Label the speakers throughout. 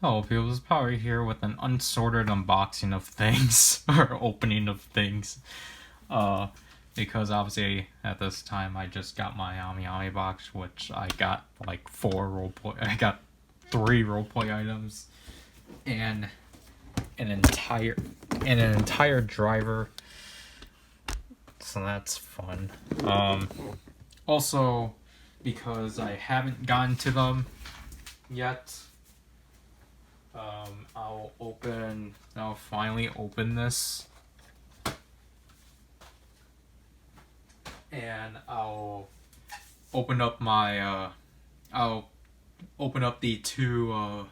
Speaker 1: Oh, people, is Power here with an unsorted unboxing of things, or opening of things. Because obviously at this time I just got my AmiAmi box, which I got like 3 roleplay items, and an entire driver. So that's fun. Also, because I haven't gotten to them yet, I'll finally open this, and I'll open up the 2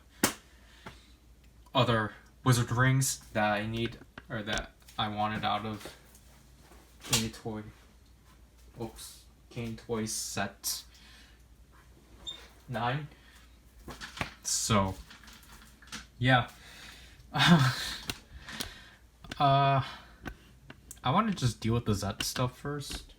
Speaker 1: other wizard rings that I need, or that I wanted out of Cane Toy set 9. So yeah. I want to just deal with the Z stuff first,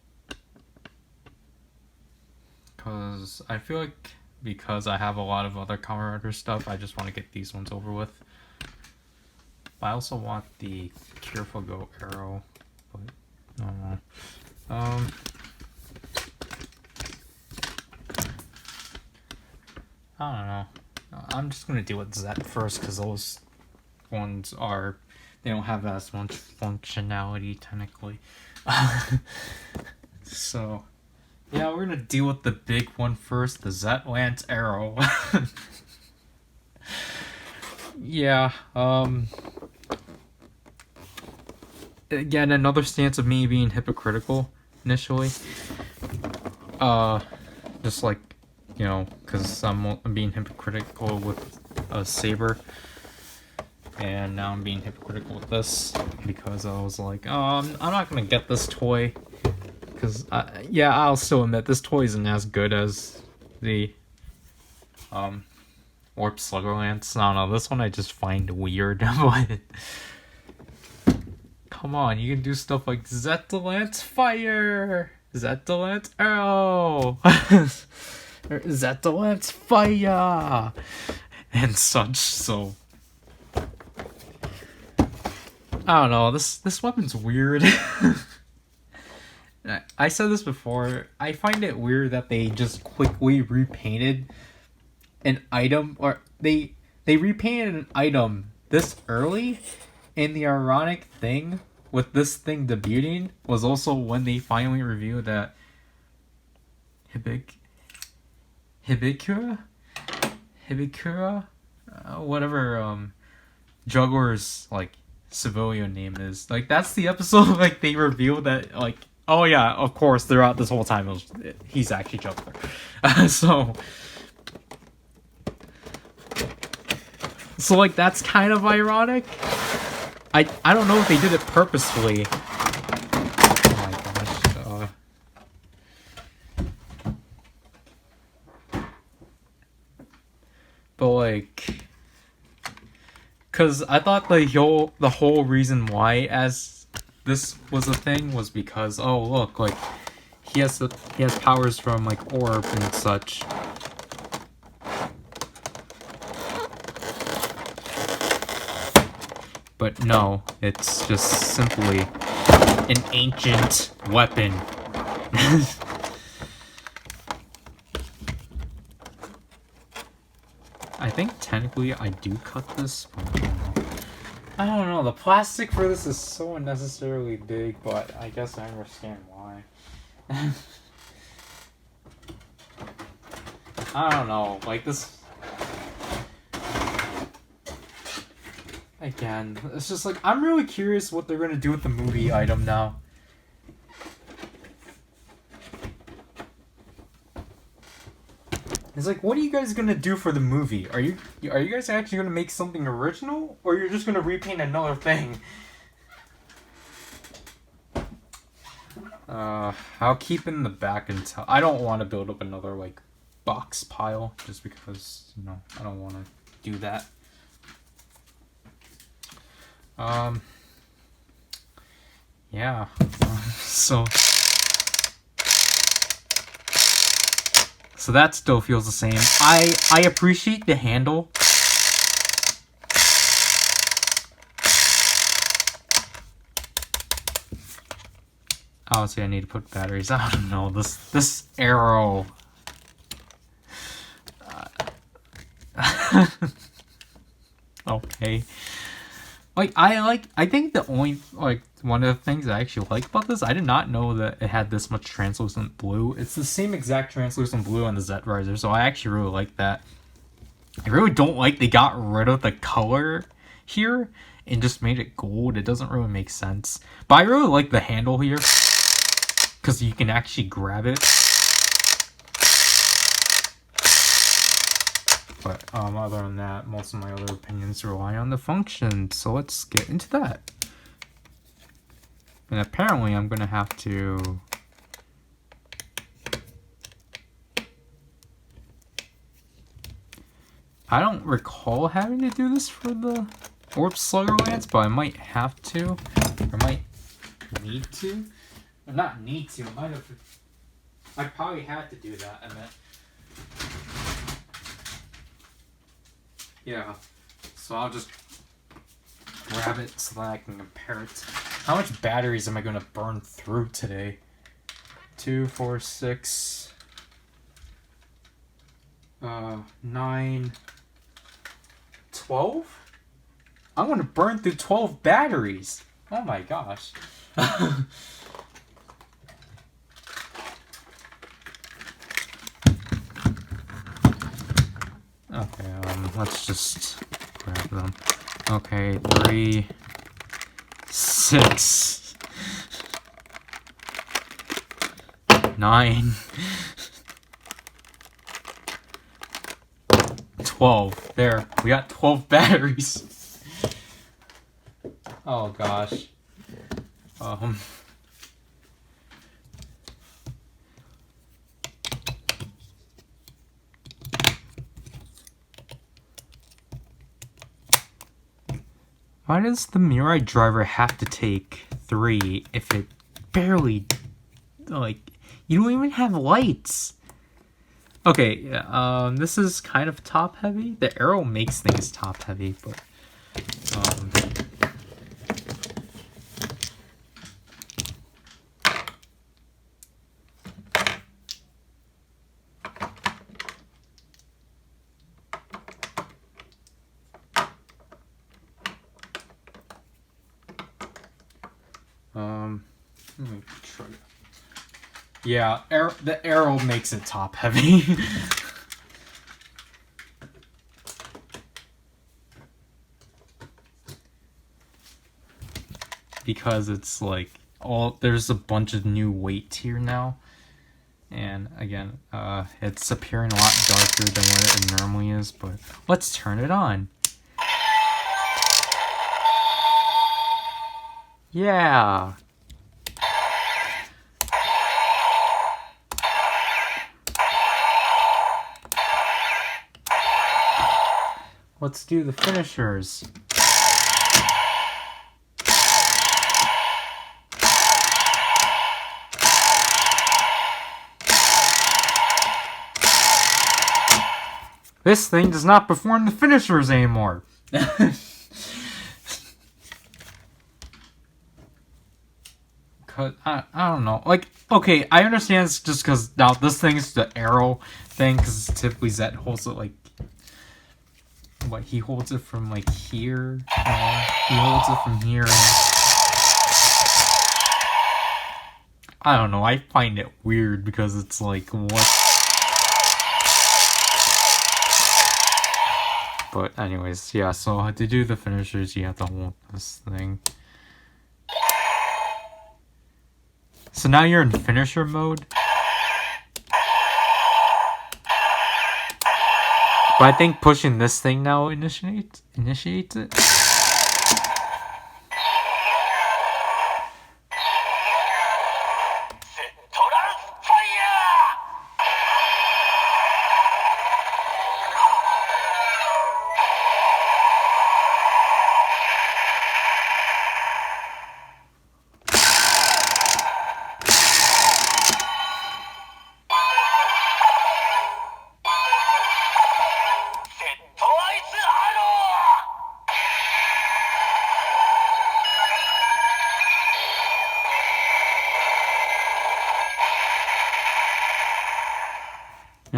Speaker 1: because I feel like, because I have a lot of other PowerRider stuff, I just want to get these ones over with. But I also want the Careful Go arrow, but I don't know. I don't know. I'm just gonna deal with Z first, because those ones they don't have as much functionality technically. So yeah, we're gonna deal with the big one first, the Z-Lance arrow. Yeah, again, another stance of me being hypocritical initially. Just like, because I'm being hypocritical with a saber, and now I'm being hypocritical with this, because I was like, I'm not gonna get this toy, because yeah, I'll still admit this toy isn't as good as the Warp Slugger Lance. I don't know, this one I just find weird. But come on, you can do stuff like Z-Lance Fire, Z-Lance Arrow, Z-Lance Fire, and such. So I don't know, this weapon's weird. I said this before, I find it weird that they just quickly repainted an item, or they repainted an item this early, and the ironic thing with this thing debuting was also when they finally revealed that Hibikura, whatever Juggler's like civilian name is, like that's the episode like they revealed that, like, oh yeah, of course, throughout this whole time he's actually Juggler. So like that's kind of ironic. I don't know if they did it purposefully. Oh my gosh. But like, cause I thought the whole reason why as this was a thing was because, oh look, like he has powers from like orb and such. But no, it's just simply an ancient weapon. I think technically I do cut this, but I don't know. The plastic for this is so unnecessarily big, but I guess I understand why. I don't know, like this. Again, it's just like, I'm really curious what they're gonna do with the movie item now. It's like, what are you guys gonna do for the movie? Are you guys actually gonna make something original, or you're just gonna repaint another thing? I'll keep in the back until I don't want to build up another like box pile, just because I don't want to do that. Yeah, so that still feels the same. I appreciate the handle. Obviously, I need to put batteries. I don't know, this arrow. Okay. I think the only, one of the things I actually like about this, I did not know that it had this much translucent blue. It's the same exact translucent blue on the Z-Riser, so I actually really like that. I really don't like they got rid of the color here and just made it gold. It doesn't really make sense. But I really like the handle here, because you can actually grab it. But other than that, most of my other opinions rely on the function. So let's get into that. And apparently I'm going to have to... I don't recall having to do this for the Warp Slugger Lance, but I might have to. Or might need to. Or not need to, I might have... I probably had to do that, I meant. Yeah, so I'll just grab it so that I can compare it. How much batteries am I going to burn through today? 2, 4, 6, 9, 12? I'm going to burn through 12 batteries. Oh my gosh. Okay, let's just grab them. Okay, 3, 6, 9, 12. There, we got 12 batteries. Oh gosh. Why does the Mirai driver have to take 3 if it barely, you don't even have lights? Okay, this is kind of top heavy. The arrow makes things top heavy, but, let me try to... Yeah, the arrow makes it top heavy. Because it's like there's a bunch of new weight here now. And again, it's appearing a lot darker than what it normally is, but let's turn it on. Yeah. Let's do the finishers. This thing does not perform the finishers anymore. I don't know. Okay, I understand it's just because now this thing is the arrow thing, because typically Zed holds it he holds it from here. He holds it from here. I don't know. I find it weird because it's what? But anyways, yeah. So to do the finishers, you have to hold this thing. So now you're in finisher mode. But I think pushing this thing now initiates it.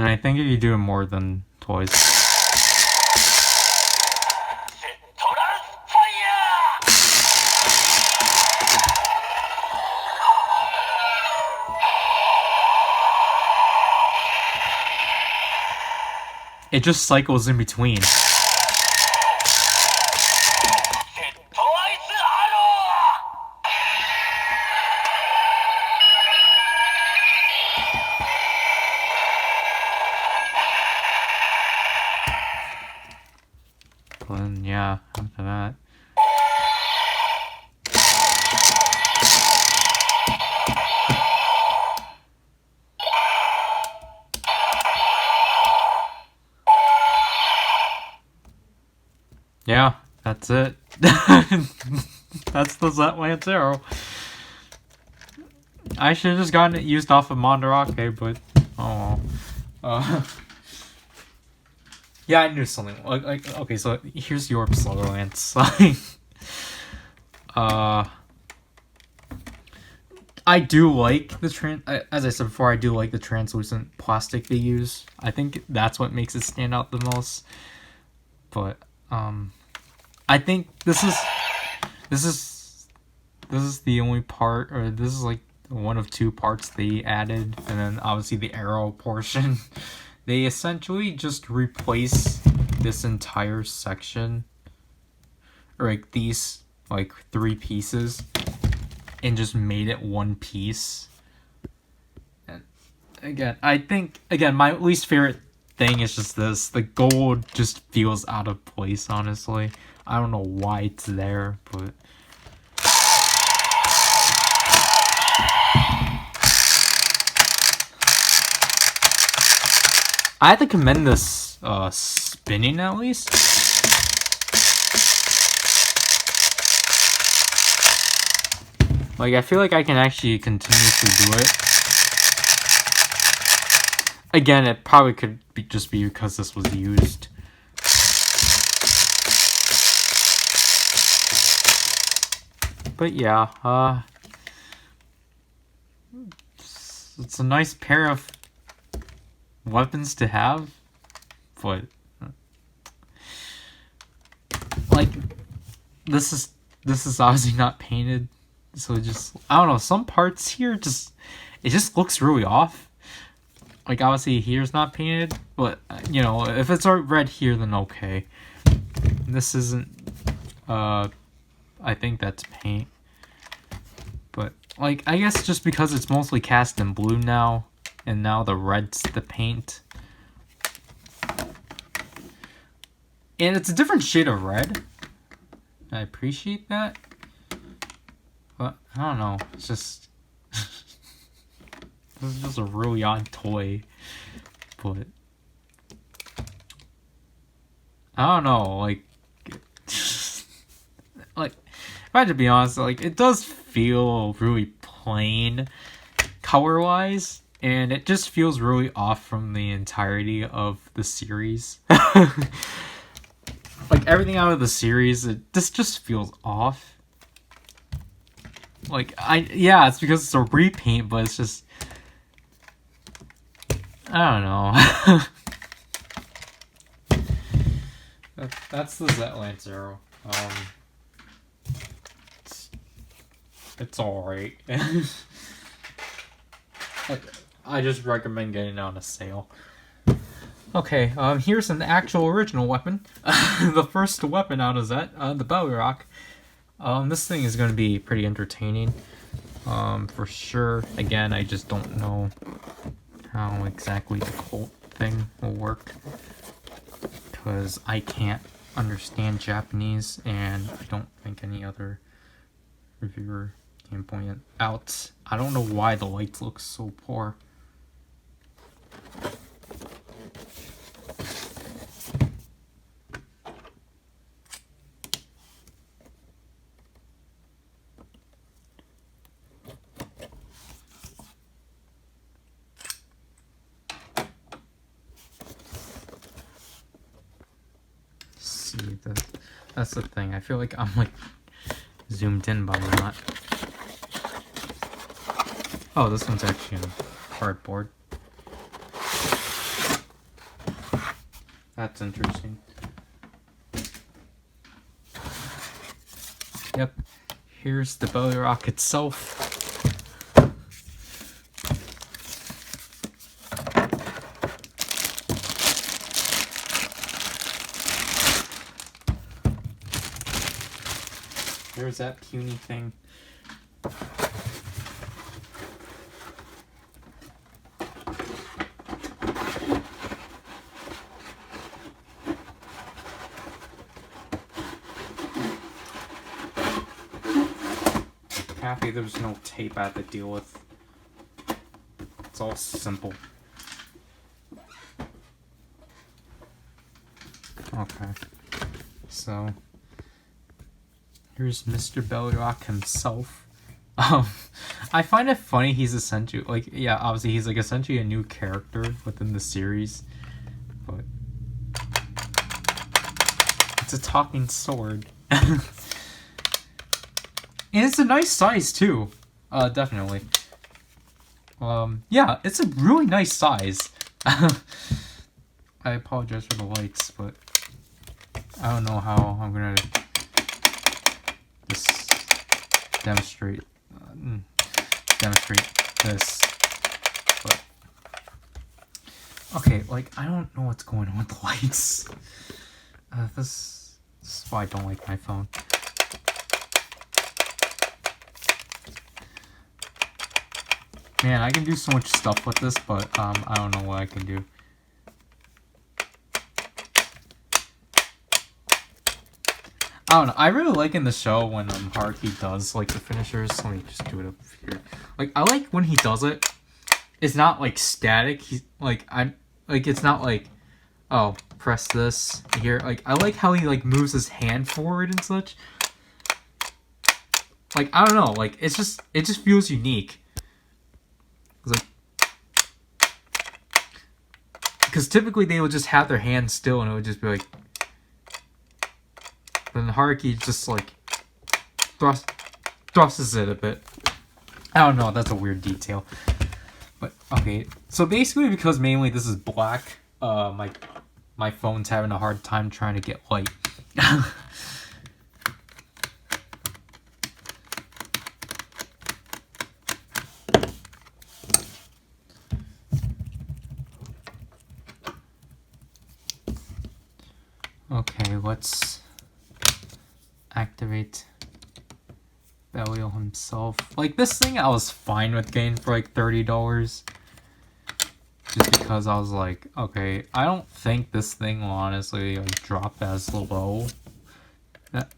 Speaker 1: And I think if you do it more than twice. It just cycles in between. And yeah, after that. Yeah, that's it. That's the Zetland Zero. I should have just gotten it used off of Mandarake, but oh well. Yeah, I knew something. Like okay, so here's your Sluggerlance. I do like the as I said before, I do like the translucent plastic they use. I think that's what makes it stand out the most. But I think this is the only part, or this is like one of two parts they added, and then obviously the arrow portion. They essentially just replace this entire section, or like these like 3 pieces, and just made it one piece. And again, I think my least favorite thing is just this. The gold just feels out of place, honestly. I don't know why it's there, but I have to commend this spinning at least. Like, I feel like I can actually continuously do it. Again, it probably could just be because this was used. But yeah, it's a nice pair of weapons to have, but like this is obviously not painted, so just I don't know, some parts here it just looks really off. Like obviously here's not painted, but you know, if it's red here, then okay. This isn't I think that's paint, but like I guess just because it's mostly cast in blue now, and now the red's the paint, and it's a different shade of red. I appreciate that, but I don't know, it's just this is just a really odd toy. But I don't know, like like if I had to be honest, like it does feel really plain color wise, and it just feels really off from the entirety of the series. Like everything out of the series, this just feels off. Like yeah, it's because it's a repaint, but it's just I don't know. That's the Zetland Zero. It's alright. I just recommend getting it on a sale. Okay, here's an actual original weapon. The first weapon out of Zet, the Belly Rock. This thing is going to be pretty entertaining, for sure. Again, I just don't know how exactly the Colt thing will work, because I can't understand Japanese, and I don't think any other reviewer can point it out. I don't know why the lights look so poor. See, that's the thing. I feel like I'm like zoomed in, but I'm not. Oh, this one's actually in cardboard. That's interesting. Yep. Here's the belly rock itself. Here's that puny thing. Happy there's no tape I have to deal with. It's all simple. Okay. So here's Mr. Bellyrock himself. I find it funny he's essentially like, yeah, obviously he's like essentially a new character within the series, but it's a talking sword. And it's a nice size too. Definitely. Yeah, it's a really nice size. I apologize for the lights, but I don't know how I'm gonna just demonstrate this. But okay, like I don't know what's going on with the lights. This is why I don't like my phone. Man, I can do so much stuff with this, but I don't know what I can do. I don't know. I really like in the show when Haruki does like the finishers. Let me just do it up here. Like I like when he does it. It's not like static. He's like it's not like, oh, press this here. Like I like how he like moves his hand forward and such. Like I don't know. Like it just feels unique. Like, because typically they would just have their hands still and it would just be like, then Haruki just like thrusts it a bit. I don't know, that's a weird detail. But okay, so basically because mainly this is black, my phone's having a hard time trying to get light. Okay, let's activate Belial himself. Like this thing I was fine with getting for like $30. Just because I was like, okay, I don't think this thing will honestly like drop as low. That,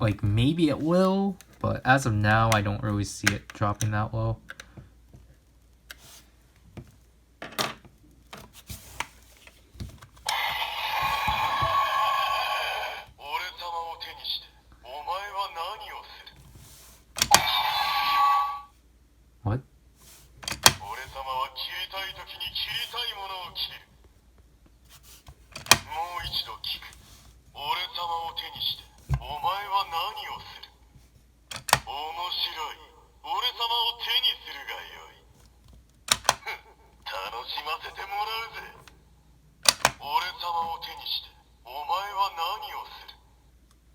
Speaker 1: like maybe it will, but as of now I don't really see it dropping that low. What?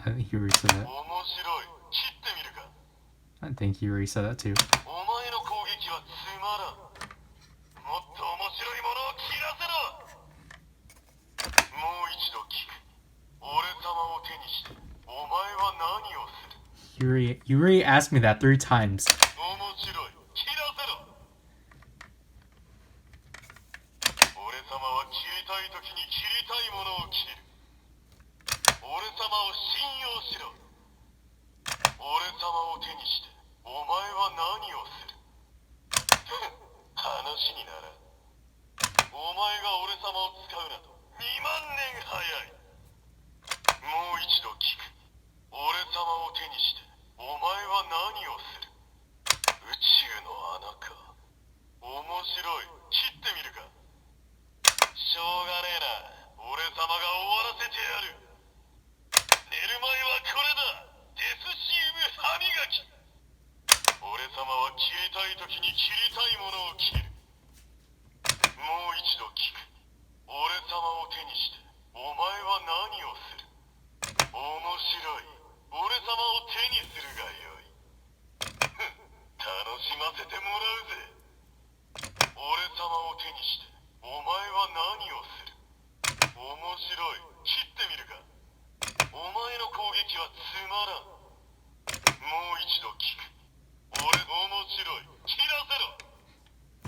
Speaker 1: I think you already said that. I think you already said that too. You already asked me that 3 times.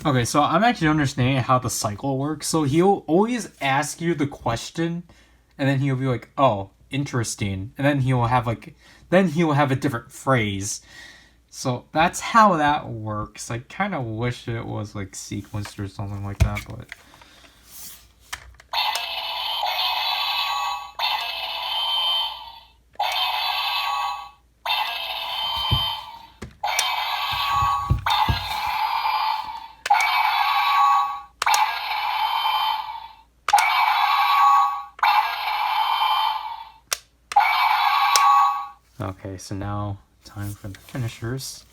Speaker 1: Okay, so I'm actually understanding how the cycle works. So he'll always ask you the question, and then he'll be like, "Oh, interesting," and then he'll have a different phrase. So that's how that works. I kind of wish it was like sequenced or something like that, but. Okay, so now time for the finishers.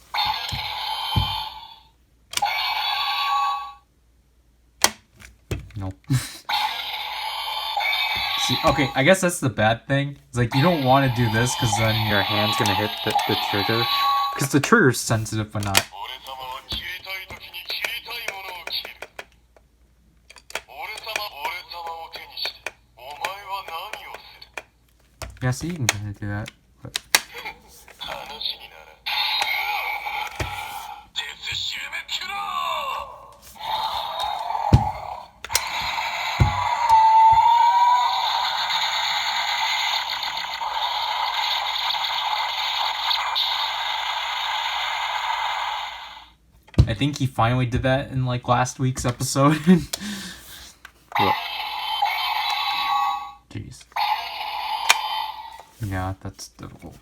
Speaker 1: Nope. See, okay, I guess that's the bad thing. It's like you don't want to do this because then your hand's gonna hit the trigger. Because the trigger's sensitive but not. Yeah, see, you can kind of do that. But... I think he finally did that in like last week's episode. Jeez. Yeah, that's difficult.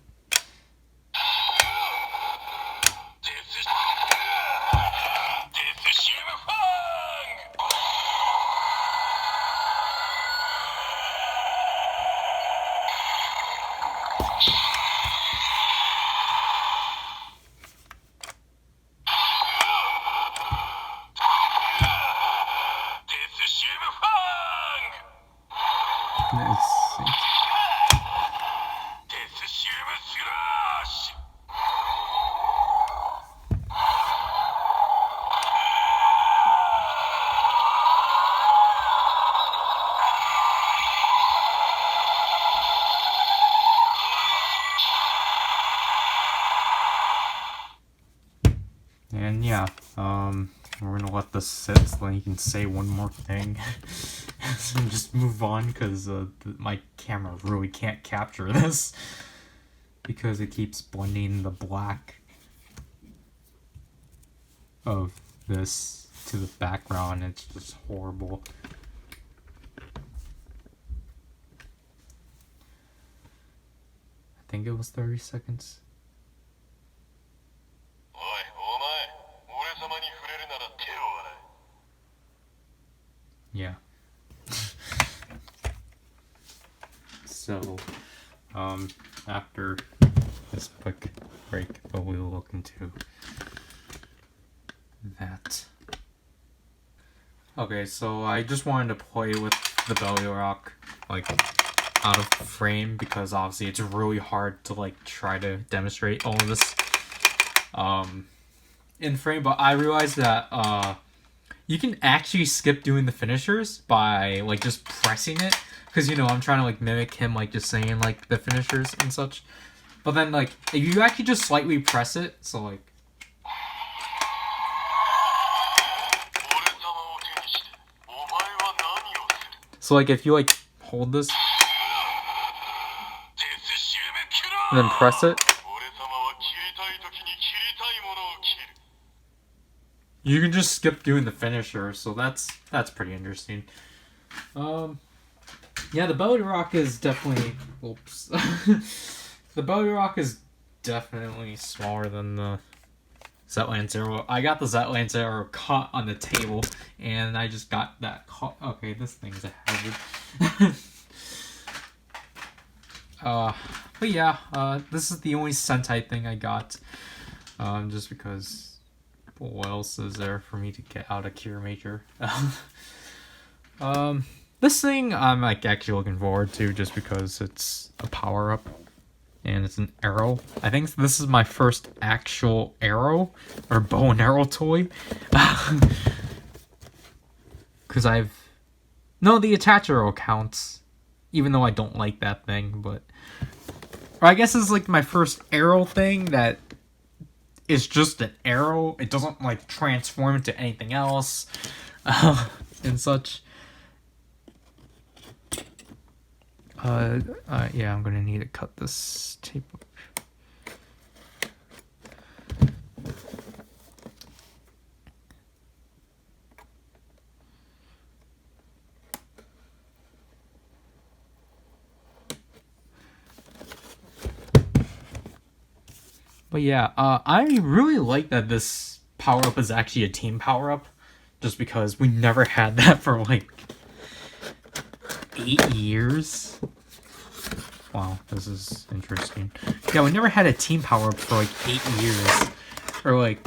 Speaker 1: And yeah, we're gonna let this sit so then you can say one more thing and just move on because my camera really can't capture this because it keeps blending the black of this to the background. It's just horrible. I think it was 30 seconds. Yeah. So, after this quick break, we will look into that. Okay, so I just wanted to play with the belly rock, like, out of frame, because obviously it's really hard to, like, try to demonstrate all of this, in frame, but I realized that, you can actually skip doing the finishers by, like, just pressing it. Because, you know, I'm trying to, like, mimic him, like, just saying, like, the finishers and such. But then, like, if you actually just slightly press it, so, like... So, like, if you, like, hold this... and then press it... you can just skip doing the finisher, so that's pretty interesting. Yeah, the belly rock is definitely... Oops. The belly rock is definitely smaller than the Zetland Zero. I got the Zetland Zero caught on the table, and I just got that caught... Okay, this thing's a hazard. But yeah, this is the only Sentai thing I got. Just because... what else is there for me to get out of Cure Major? This thing I'm like actually looking forward to just because it's a power-up and it's an arrow. I think this is my first actual arrow or bow and arrow toy. Because no, the attach arrow counts, even though I don't like that thing, but... or I guess it's like my first arrow thing that it's just an arrow. It doesn't like transform into anything else and such. Yeah, I'm gonna need to cut this tape up. But yeah, I really like that this power-up is actually a team power-up, just because we never had that for like 8 years. Wow, this is interesting. Yeah, we never had a team power-up for like 8 years, or like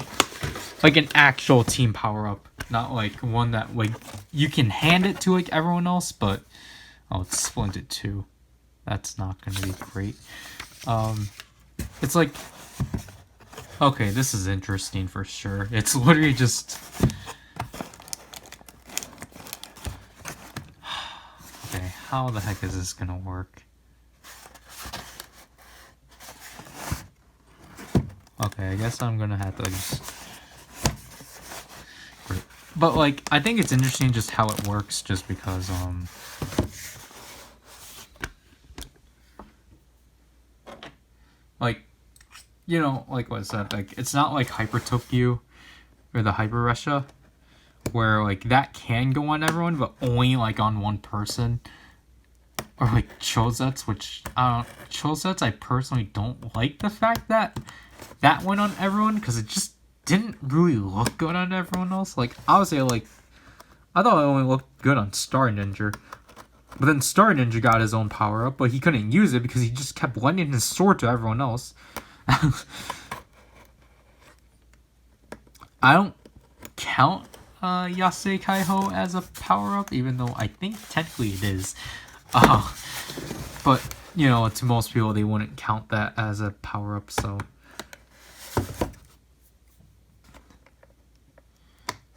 Speaker 1: an actual team power-up, not like one that like you can hand it to like everyone else, but oh, it's splinted too. That's not gonna be great. It's like, okay, this is interesting for sure. It's literally just, okay, how the heck is this gonna work? Okay, I guess I'm gonna have to just, but like, I think it's interesting just how it works, just because like, you know, like what I said, like, it's not like Hyper Tokyo or the Hyper Russia, where like that can go on everyone, but only like on one person. Or like Chosetsu, which Chosetsu, I personally don't like the fact that that went on everyone, because it just didn't really look good on everyone else. Like, obviously, like, I thought it only looked good on Star Ninja, but then Star Ninja got his own power up, but he couldn't use it because he just kept lending his sword to everyone else. I don't count Yasei Kaiho as a power up, even though I think technically it is. But, you know, to most people, they wouldn't count that as a power-up, so.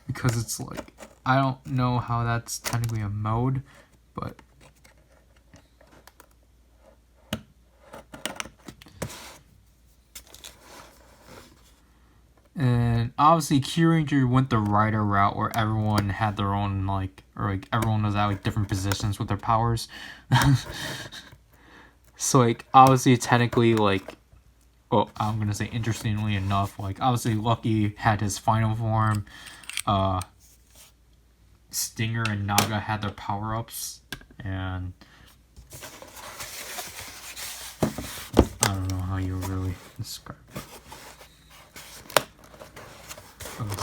Speaker 1: Because it's like, I don't know how that's technically a mode, but. And obviously, Kyuranger went the Rider route where everyone had their own, like, or like everyone was at like different positions with their powers. So, like, obviously, technically, like, well, I'm gonna say interestingly enough, like, obviously, Lucky had his final form. Stinger and Naga had their power ups, and I don't know how you really describe it.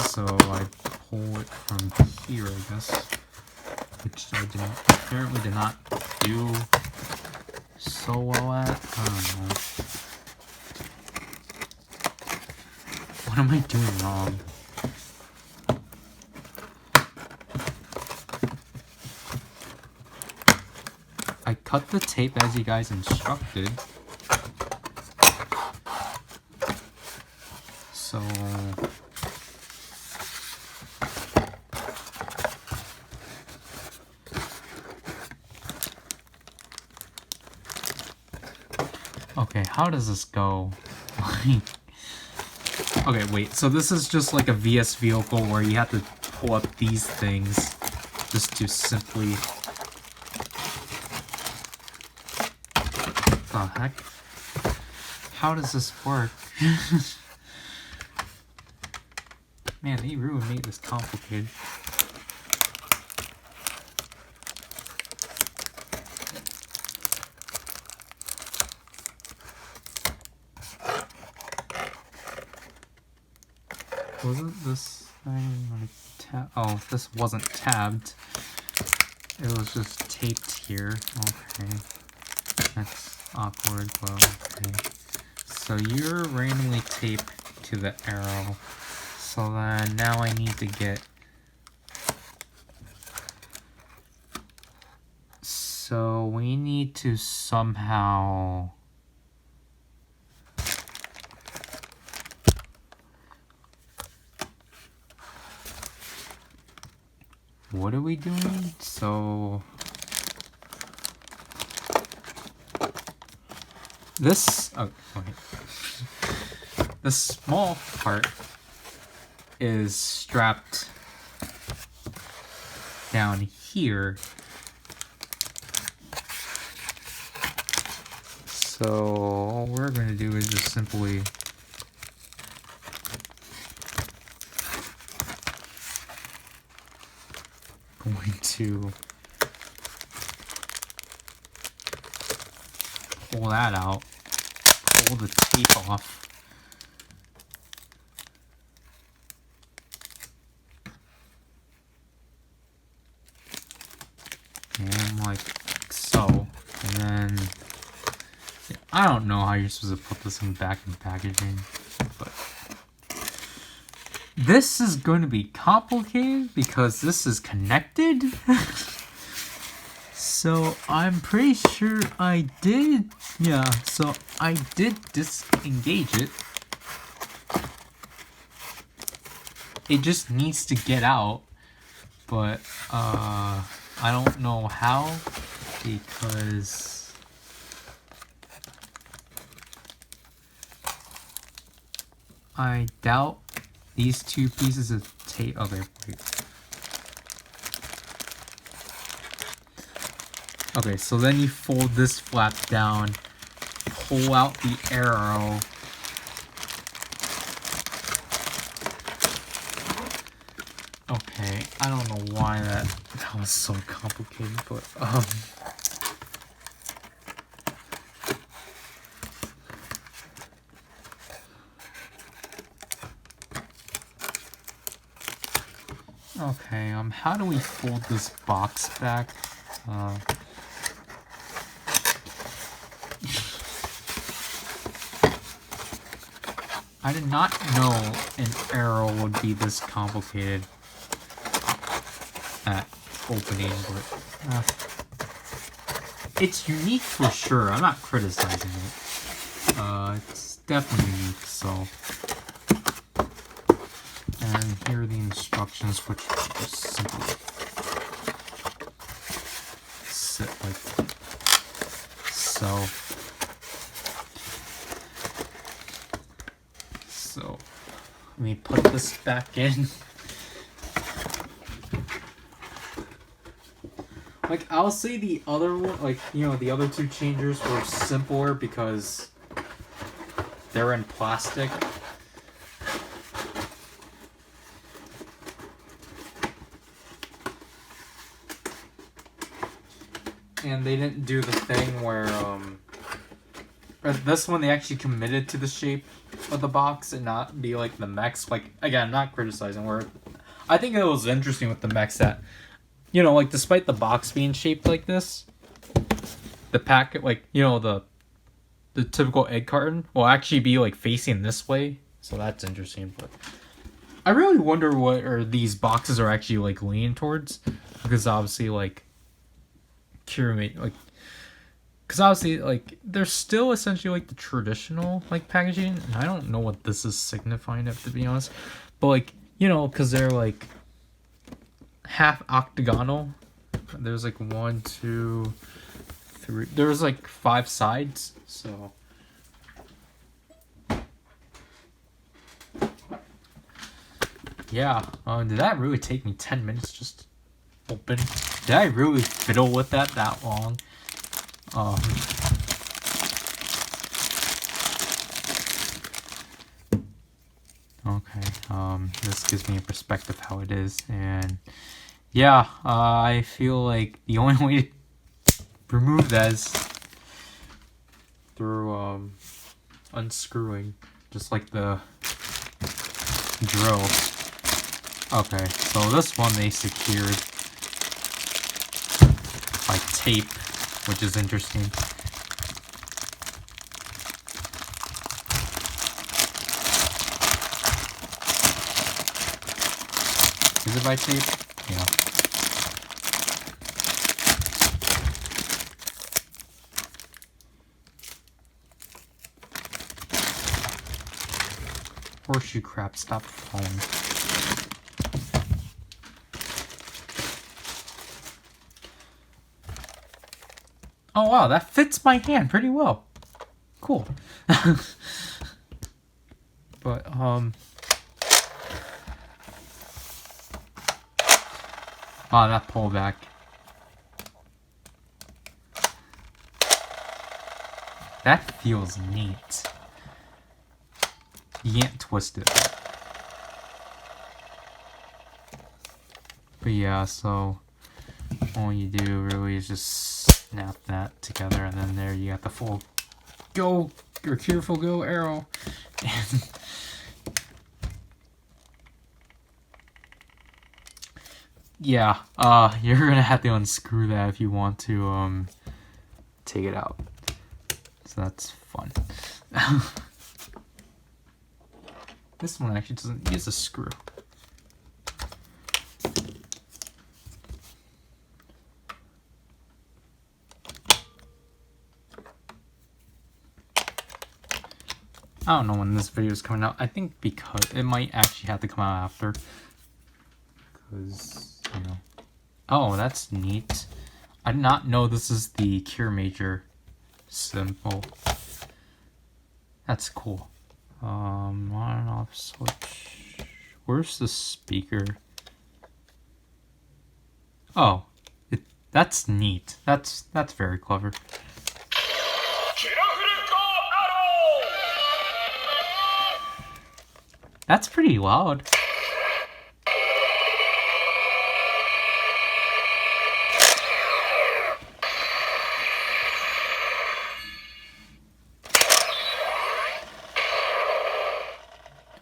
Speaker 1: So I pull it from here, I guess, which I apparently did not do so well at. I don't know. What am I doing wrong? I cut the tape as you guys instructed. So okay, how does this go? Okay, wait, so this is just like a VS vehicle where you have to pull up these things just to simply... the heck? How does this work? Man, they really made this complicated. Wasn't this thing like oh, this wasn't tabbed. It was just taped here. Okay. That's awkward, but okay. So you're randomly taped to the arrow. So then now I need to get... So we need to somehow... What are we doing? So... This... Oh, wait. the small part is strapped down here. So all we're going to do is just simply going to pull that out, pull the tape off. And like so. And then I don't know how you're supposed to put this in back in packaging, but this is going to be complicated because this is connected. So I'm pretty sure I did, yeah, so I did disengage it. It just needs to get out, but I don't know how, because I doubt these two pieces of tape. Okay, wait. Okay, so then you fold this flap down, pull out the arrow, okay, I don't know why that was so complicated, but okay, how do we fold this box back? I did not know an arrow would be this complicated at opening, but it's unique for sure. I'm not criticizing it. It's definitely unique, so. And here are the instructions, which just simply sit like so. So, let me put this back in. Like, I'll say the other one, like, you know, the other two changers were simpler because they're in plastic. And they didn't do the thing where, this one they actually committed to the shape of the box and not be like the mechs. Like, again, I'm not criticizing, where I think it was interesting with the mechs that, you know, like, despite the box being shaped like this, the packet, like, you know, the typical egg carton will actually be like facing this way. So that's interesting. But I really wonder what these boxes are actually like leaning towards, because obviously, like, like, because obviously, like, they're still essentially like the traditional like packaging, and I don't know what this is signifying, to be honest, but, like, you know, because they're like half octagonal. There's like 1, 2, 3. There's like 5 sides, so. Yeah, did that really take me 10 minutes just to open? Did I really fiddle with that long? Okay, this gives me a perspective how it is, and yeah, I feel like the only way to remove that is through unscrewing, just like the drill. Okay, so this one they secured by tape, which is interesting. Is it by tape? Yeah. Horseshoe crap, stop falling. Oh wow, that fits my hand pretty well. Cool. But that pullback. That feels neat. You can't twist it. But yeah, so all you do really is just snap that together, and then there you got the full go or careful go arrow. And yeah, you're gonna have to unscrew that if you want to take it out. So that's fun. This one actually doesn't use a screw. I don't know when this video is coming out. I think because it might actually have to come out after. Because, you know. Oh, that's neat. I did not know this is the cure major symbol. That's cool. On and off switch. Where's the speaker? Oh, that's neat. That's very clever. That's pretty loud.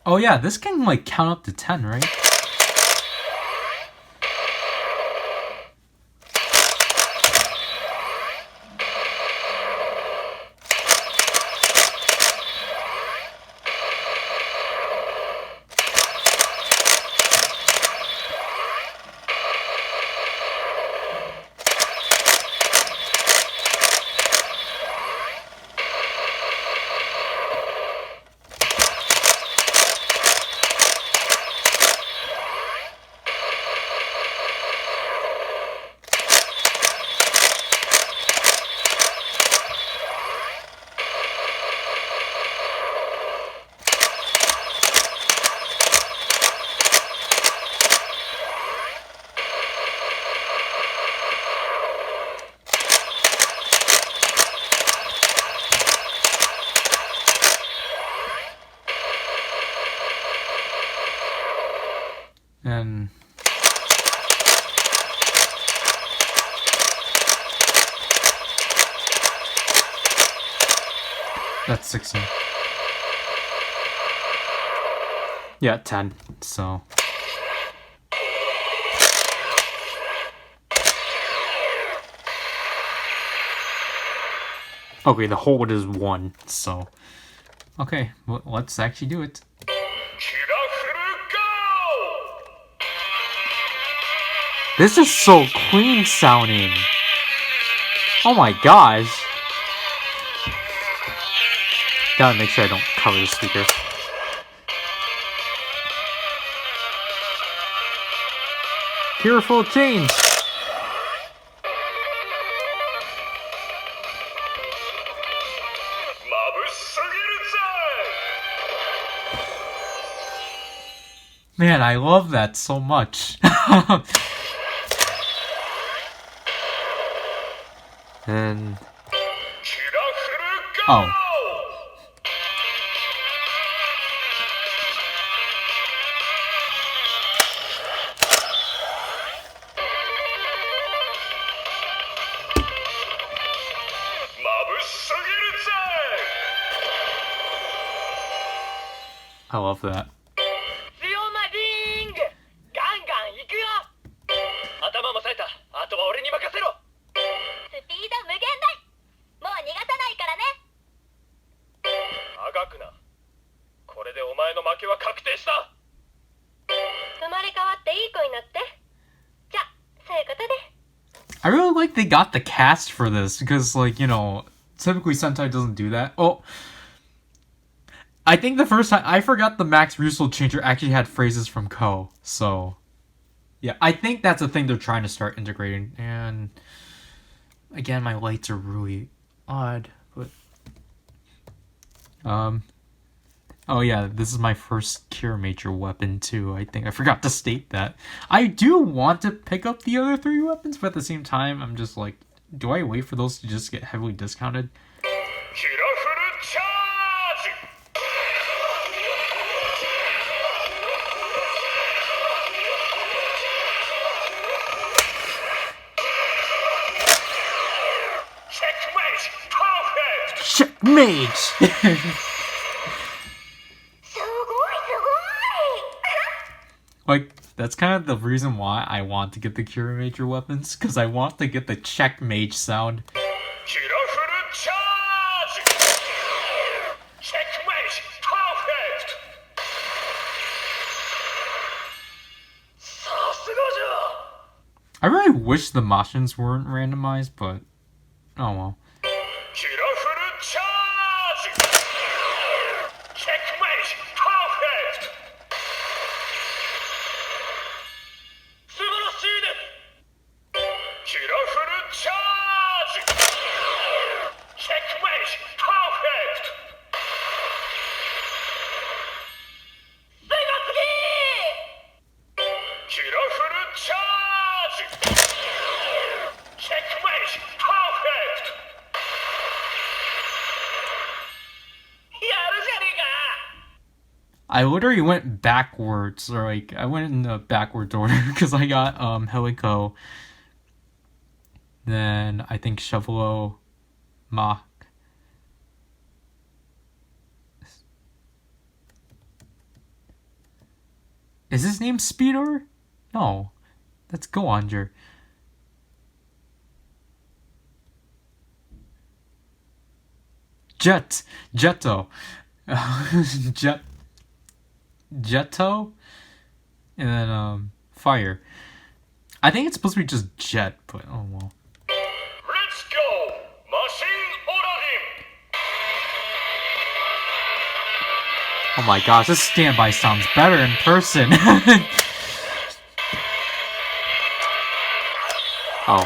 Speaker 1: Oh yeah, this can like count up to 10, right? And that's 16. Yeah, 10. So okay, the hold is 1. So okay, well, let's actually do it. This is so clean sounding. Oh my gosh. Gotta make sure I don't cover the speaker. Careful change. Man, I love that so much. And oh. I love that. I really like they got the cast for this because, like, you know, typically Sentai doesn't do that. Oh, I think the first time I forgot the Max Russo changer actually had phrases from Ko. So, yeah, I think that's a thing they're trying to start integrating. And again, my lights are really odd, but Oh yeah, this is my first Cure Major weapon too, I think. I forgot to state that. I do want to pick up the other 3 weapons, but at the same time, I'm just like, do I wait for those to just get heavily discounted? Checkmate! Like, that's kind of the reason why I want to get the Cure Major weapons, because I want to get the Checkmate sound. I really wish the motions weren't randomized, but oh well. I literally went backwards, or like, I went in the backwards order, because I got, Helico, then I think Chevolo, Mach. Is his name Speedor? No, that's Goanger. Jetto. Jetto, and then Fire. I think it's supposed to be just Jet, but oh well.
Speaker 2: Let's go, Machine Oradin.
Speaker 1: Oh my gosh, this standby sounds better in person. Oh.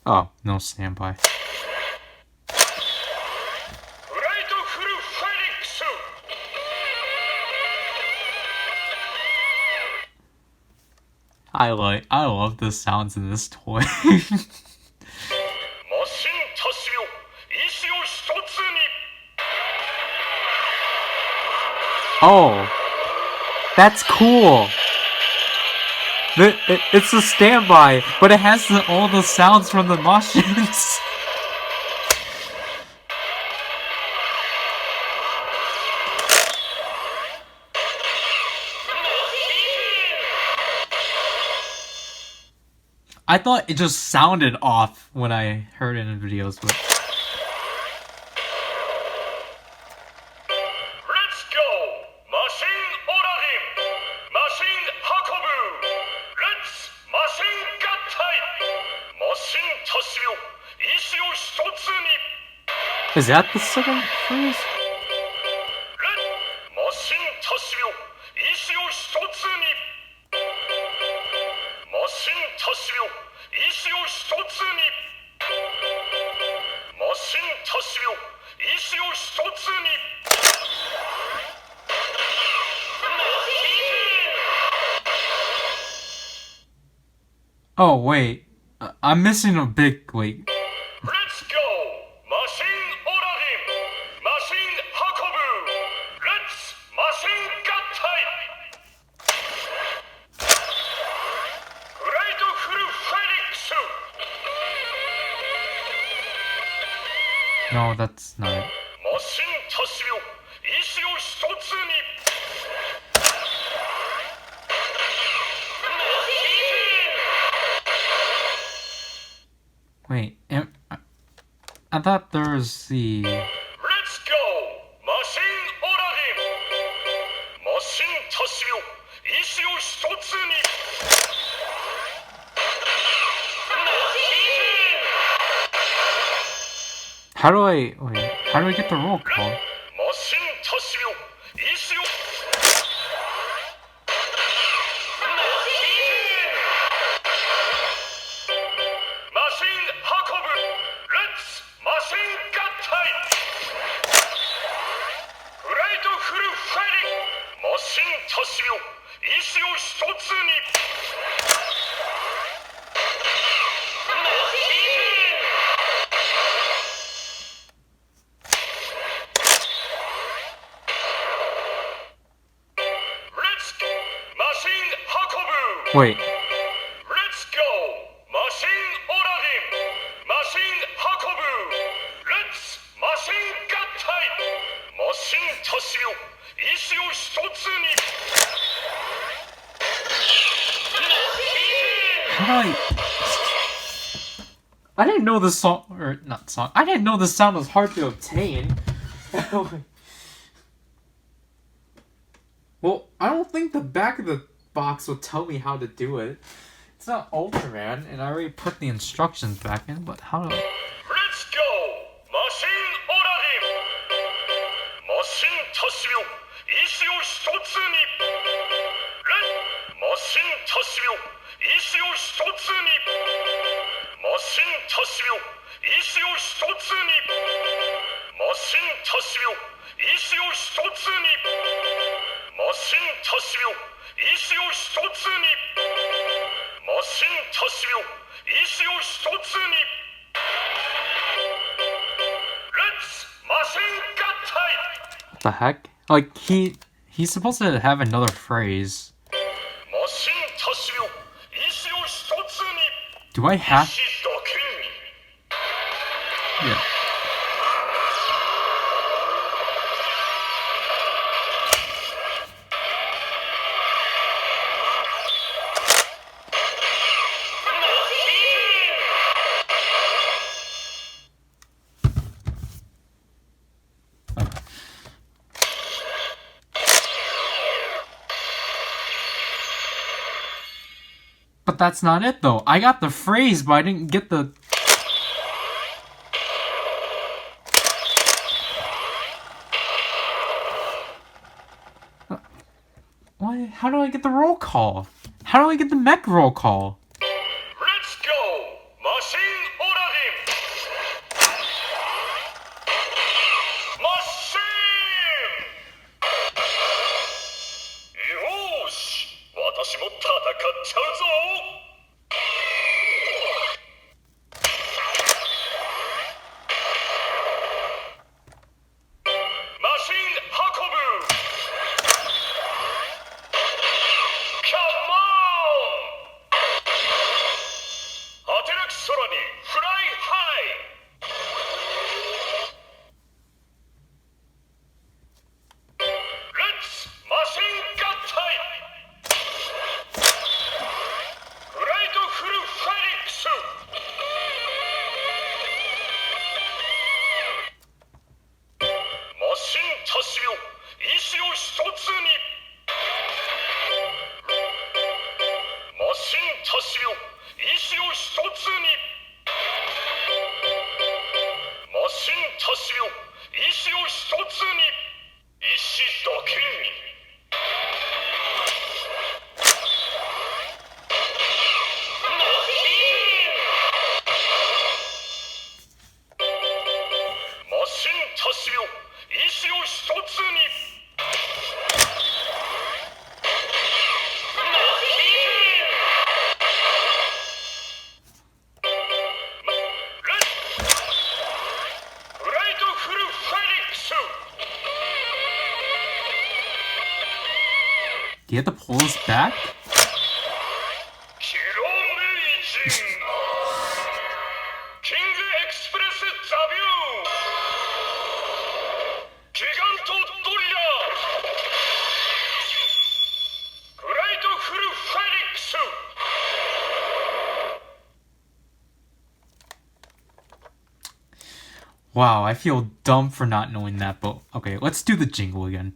Speaker 1: Oh, no standby. I love the sounds in this toy. Oh, that's cool. It's a standby, but it has all the sounds from the motions. I thought it just sounded off when I heard it in videos, but... Is that the second phrase? Oh wait, I'm missing a big wait.
Speaker 2: Let's go! Machine Oradin! Machine Hakobu! Let's machine Gattai! Great Furu Felix!
Speaker 1: No, that's not it.
Speaker 2: Machine Tashio! Ishi o hitotsu ni!
Speaker 1: Wait, I thought there was the...
Speaker 2: Let's go! Machine Oradin! Machine Tashio! Ishi o hitotsu ni!
Speaker 1: How do I... Wait, how do I get the roll call?
Speaker 2: Machine Tashio! Ishi o... Machine Hakobu! Let's Machine Gattai! Flight Full Firing! Machine Tashio! Ishi o hitotsu ni! Machine Hakobu!
Speaker 1: Wait,
Speaker 2: Let's go! Machine Oradin! Machine Hakobu! Let's Machine Gattai! Machine Tashio! Ishi o hitotsu ni!
Speaker 1: how do I didn't know this song... Or, not song. I didn't know this sound was hard to obtain. Well, I don't think the back of the box will tell me how to do it. It's not Ultraman, and I already put the instructions back in, but how do I...
Speaker 2: Let's go! Machine Oradin! Machine Tashio! Ishi o hitotsu ni! Machine Tashio! Ishi o hitotsu ni! Machine Tashio! Ishi o hitotsu ni! Machine Tashio! Ishi o hitotsu ni! Machine Tashio! Ishi o hitotsu ni! Machine Tashio! Ishi o hitotsu ni! Let's Machine Gattai!
Speaker 1: What the heck? Like, he's supposed to have another phrase.
Speaker 2: Machine Tashio! Ishi o hitotsu ni!
Speaker 1: Do I have...
Speaker 2: Ishi daken ni!
Speaker 1: Yeah. But that's not it, though. I got the phrase, but I didn't get the... What? How do I get the roll call? How do I get the mech roll call?
Speaker 2: Let's go! Machine Oradin! Machine! Yoshi! 私も戦っちゃうぞ! Machine Hakobu! Come on! 果てなき空に Fly high! Let's Machine Gattai! Flight Full Phoenix! Machine Tashio! Ishi o hitotsu ni! Machine Tashio! Ishi o hitotsu ni! Machine Tashio! Ishi o hitotsu ni! Ishi daken ni! Machine Tashio! Ishi o hitotsu ni! Flight Full Phoenix!
Speaker 1: Do you have to pull this back?
Speaker 2: Kilomeijin! King Express Zabu! Giganto Doria! Flight Full Phoenix!
Speaker 1: Wow, I feel dumb for not knowing that, but okay, let's do the jingle again.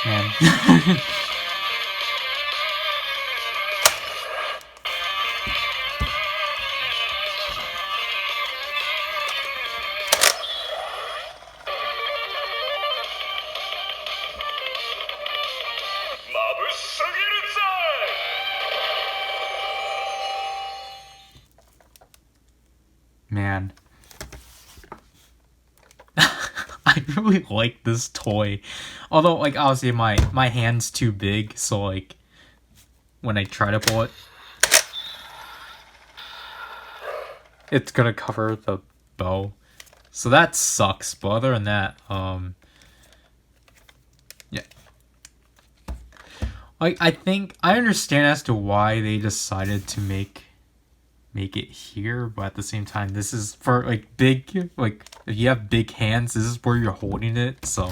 Speaker 1: Man. Man. Man. I really like this toy. Although, like, obviously my hand's too big, so, like, when I try to pull it, it's gonna cover the bow. So that sucks, but other than that, yeah. Like, I think, I understand as to why they decided to make it here, but at the same time, this is for, like, big, like, if you have big hands, this is where you're holding it, so.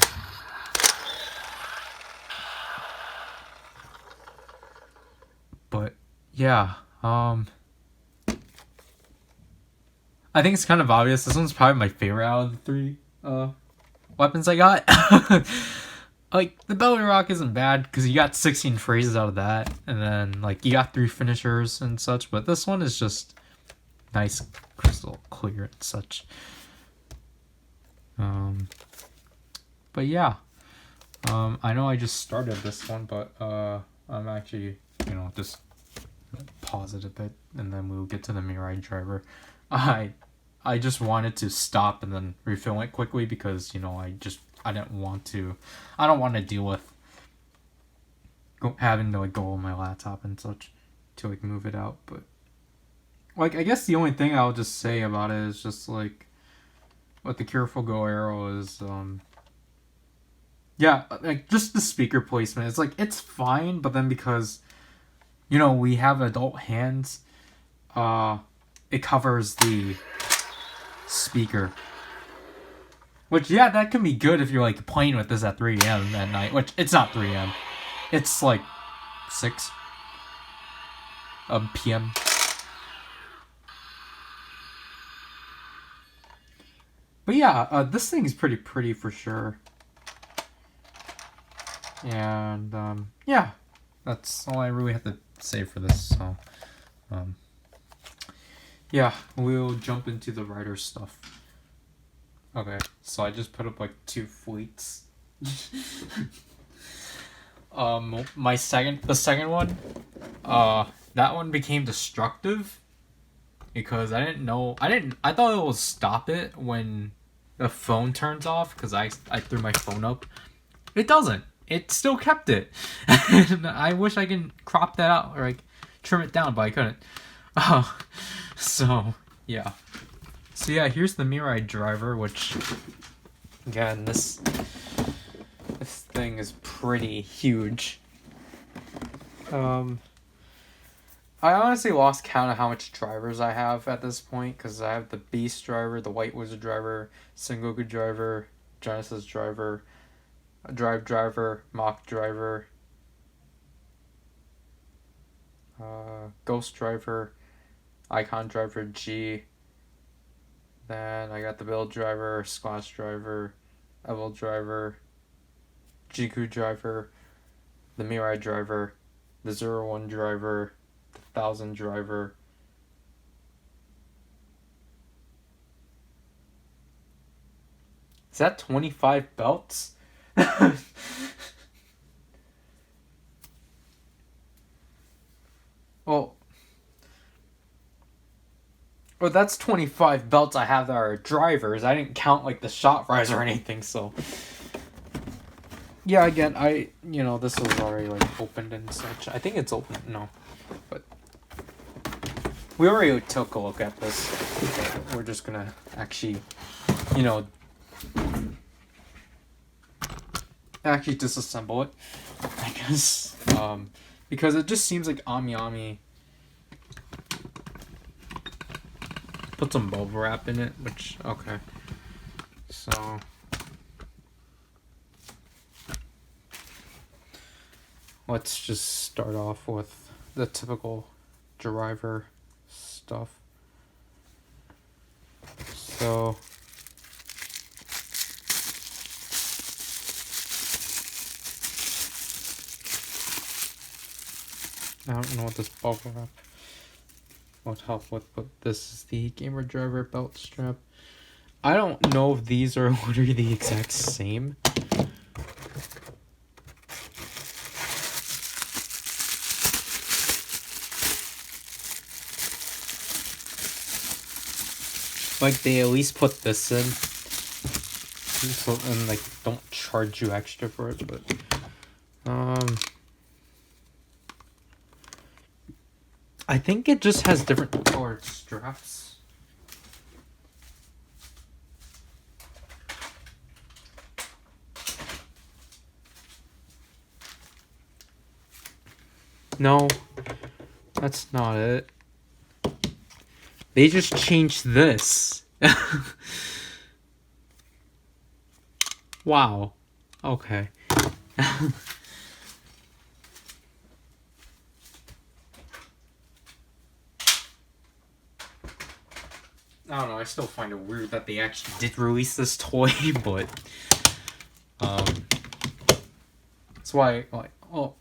Speaker 1: But, yeah, I think it's kind of obvious. This one's probably my favorite out of the three, weapons I got. Like, the belly rock isn't bad, because you got 16 phrases out of that, and then, like, you got 3 finishers and such, but this one is just nice, crystal clear and such. But yeah, I know I just started this one, but, I'm actually, you know, just pause it a bit, and then we'll get to the Mirai driver. I just wanted to stop and then refill it quickly, because, you know, I don't want to deal with having to, like, go on my laptop and such to, like, move it out. But, like, I guess the only thing I'll just say about it is just, like, with the Careful Go arrow is, yeah, like, just the speaker placement. It's, like, it's fine, but then because, you know, we have adult hands, it covers the speaker. Which, yeah, that can be good if you're, like, playing with this at 3 a.m. at night. Which, it's not 3 a.m. It's, like, 6 p.m. But yeah, this thing is pretty pretty for sure. And, yeah. That's all I really have to say for this, so... yeah, we'll jump into the writer stuff. Okay, so I just put up, like, 2 fleets. The second one, that one became destructive because I thought it will stop it when the phone turns off, because I threw my phone up. It doesn't. It still kept it. And I wish I could crop that out or, like, trim it down, but I couldn't. So, yeah. So yeah, here's the Mirai driver, which, again, this thing is pretty huge. I honestly lost count of how much drivers I have at this point, because I have the Beast driver, the White Wizard driver, Sengoku driver, Genesis driver, Drive driver, Mach driver, Ghost driver, Icon driver G. Then I got the Build driver, Squash driver, Evil driver, Jiku driver, the Mirai driver, the 01 driver, the 1000 driver. Is that 25 belts? Well, that's 25 belts I have that are drivers. I didn't count, like, the shot fries or anything, so... Yeah, again, this was already, like, opened and such. I think it's open, no. But, we already took a look at this. But we're just gonna actually, you know, actually disassemble it, I guess. Because it just seems like AmiAmi put some bubble wrap in it, which, okay. So let's just start off with the typical driver stuff. So I don't know what this bubble wrap would help with, but this is the gamer driver belt strap. I don't know if these are literally the exact same. Like, they at least put this in, so, and like don't charge you extra for it, but I think it just has different colored straps. No, that's not it. They just changed this. Wow. Okay. I don't know, I still find it weird that they actually did release this toy, but that's why, like, oh,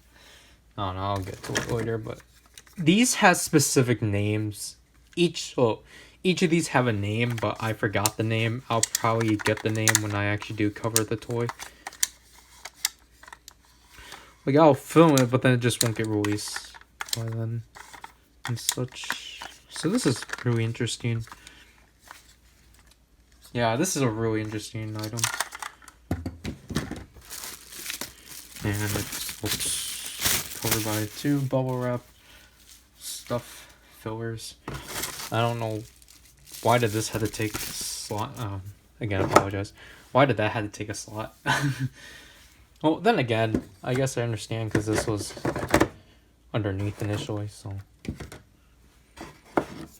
Speaker 1: I don't know, I'll get to it later, but these has specific names. Each of these have a name, but I forgot the name. I'll probably get the name when I actually do cover the toy. Like, I'll film it, but then it just won't get released by then and such. So this is really interesting. Yeah, this is a really interesting item. And it looks covered by 2 bubble wrap stuff fillers. I don't know why did this have to take a slot. Again, I apologize. Why did that have to take a slot? Well, then again, I guess I understand because this was underneath initially, so.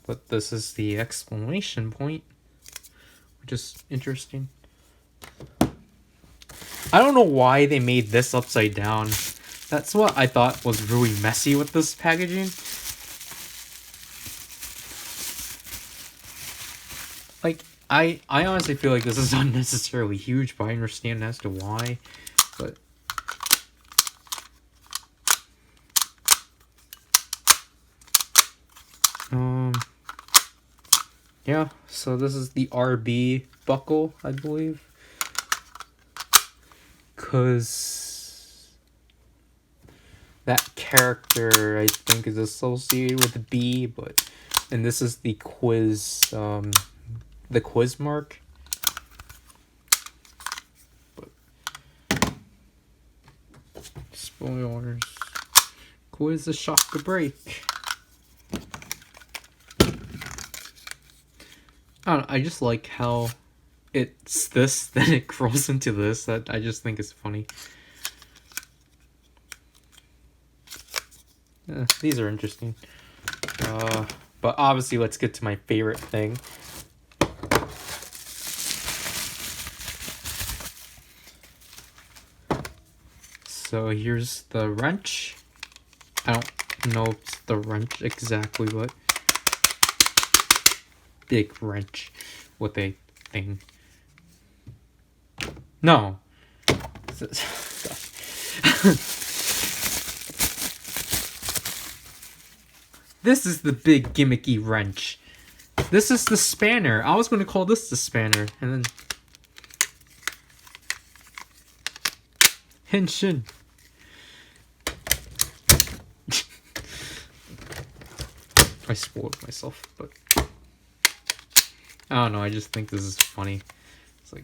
Speaker 1: But this is the exclamation point, which is interesting. I don't know why they made this upside down. That's what I thought was really messy with this packaging. Like, I honestly feel like this is unnecessarily huge, but I understand as to why. But yeah, so this is the RB buckle, I believe. Cause that character I think is associated with B, but and this is the quiz mark. But spoilers. Quiz a shock to break. I don't know, I just like how it's this, then it grows into this. That I just think is funny. These are interesting. But obviously, let's get to my favorite thing. So here's the wrench. I don't know if it's the wrench exactly, but big wrench with a thing. No. This is the big gimmicky wrench. This is the spanner. I was going to call this the spanner, and then Henshin. I spoiled myself, but I don't know. I just think this is funny. It's like,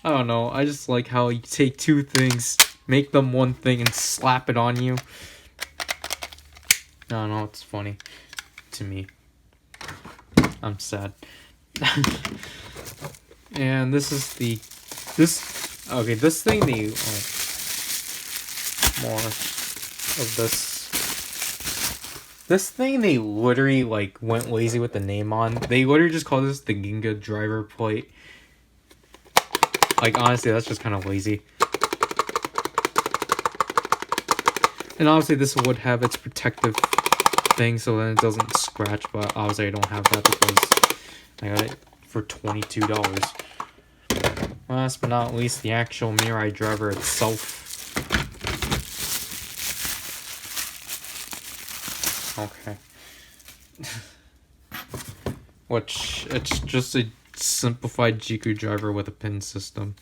Speaker 1: I don't know. I just like how you take two things, make them one thing, and slap it on you. don't know, it's funny to me. I'm sad. And this is this thing they more of this thing they literally like went lazy with the name on. They literally just call this the Ginga driver plate. Like, honestly, that's just kind of lazy. And obviously this would have its protective thing so then it doesn't scratch, but obviously I don't have that because I got it for $22. Last but not least, the actual Mirai driver itself. Okay. Which, it's just a simplified Jiku driver with a pin system.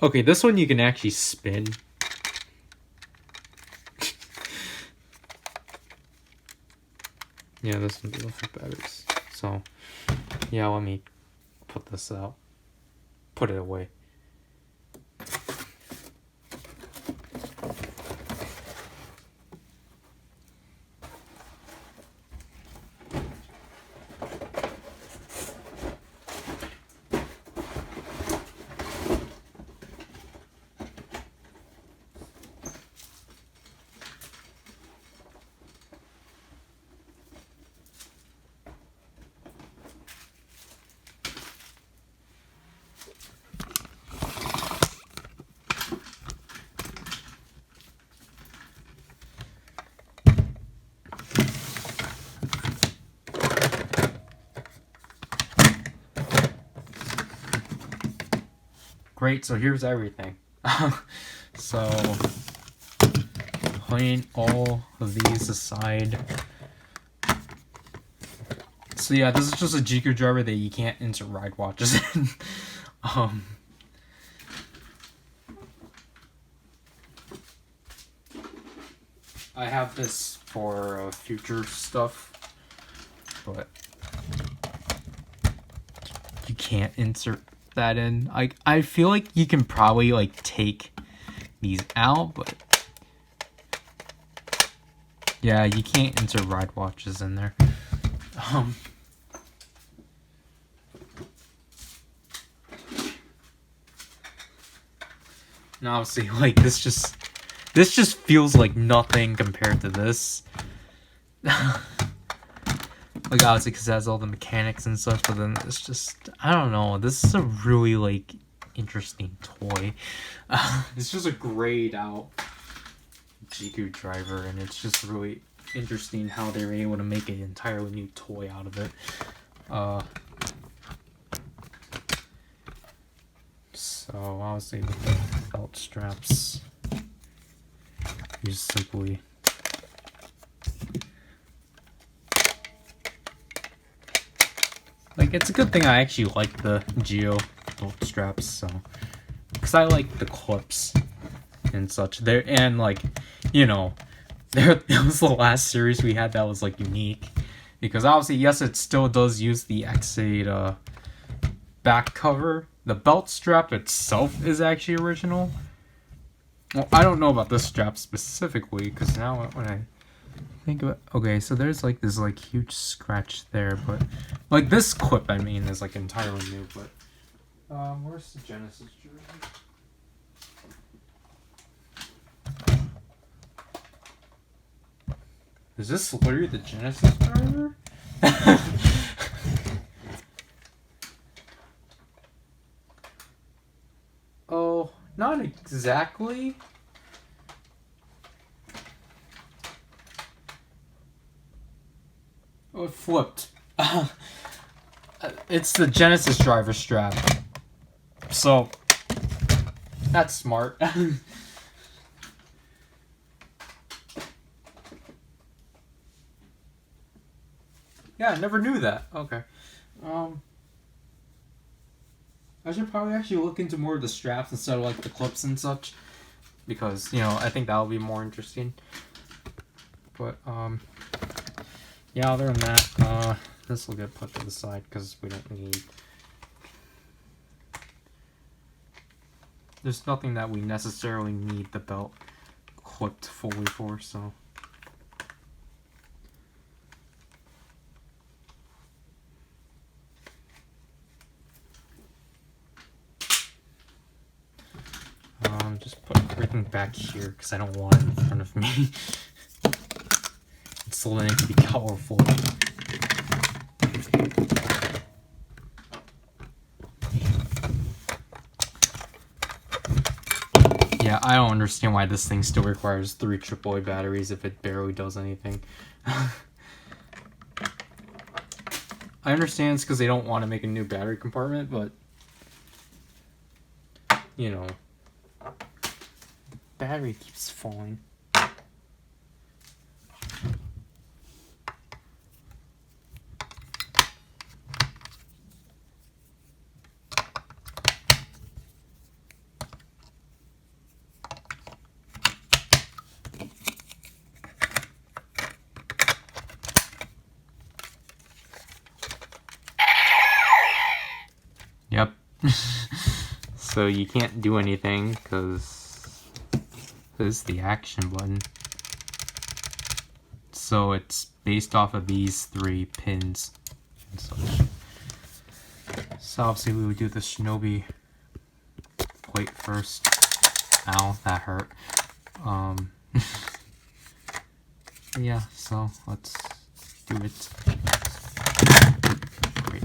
Speaker 1: Okay, this one you can actually spin. Yeah, this one's enough for batteries. So, yeah, let me put this out. Put it away. Great, so here's everything. So, putting all of these aside. So yeah, this is just a Jiku driver that you can't insert ride watches in. I have this for future stuff, but you can't insert that in. I feel like you can probably like take these out, but yeah, you can't insert ride watches in there. And obviously, like this just feels like nothing compared to this. Like, obviously, because it has all the mechanics and such, but then it's just, I don't know, this is a really, like, interesting toy. It's just a grayed out Jiku driver, and it's just really interesting how they were able to make an entirely new toy out of it. So, obviously, with the belt straps, you just simply like, it's a good thing I actually like the Geo belt straps, so, because I like the clips and such. There, and like, you know, it was the last series we had that was like unique, because obviously, yes, it still does use the X8 back cover. The belt strap itself is actually original. Well, I don't know about this strap specifically, because now when I think about, okay, so there's like this like huge scratch there, but like this clip, I mean, is like entirely new. But where's the Genesis driver? Is this literally the Genesis driver? Oh, not exactly. Oh, it flipped. It's the Genesis driver strap. So, that's smart. Yeah, I never knew that. Okay. I should probably actually look into more of the straps instead of like the clips and such, because, you know, I think that'll be more interesting. But yeah, other than that, this will get put to the side because we don't need. there's nothing that we necessarily need the belt clipped fully for, so. Just put everything back here because I don't want it in front of me. It's still need to be colorful. Yeah, I don't understand why this thing still requires 3 AAA batteries if it barely does anything. I understand it's because they don't want to make a new battery compartment, but you know, the battery keeps falling. Yep. So you can't do anything because this is the action button. So it's based off of these 3 pins and such. So obviously we would do the Shinobi plate first. Ow, that hurt. Yeah, so let's do it. Great.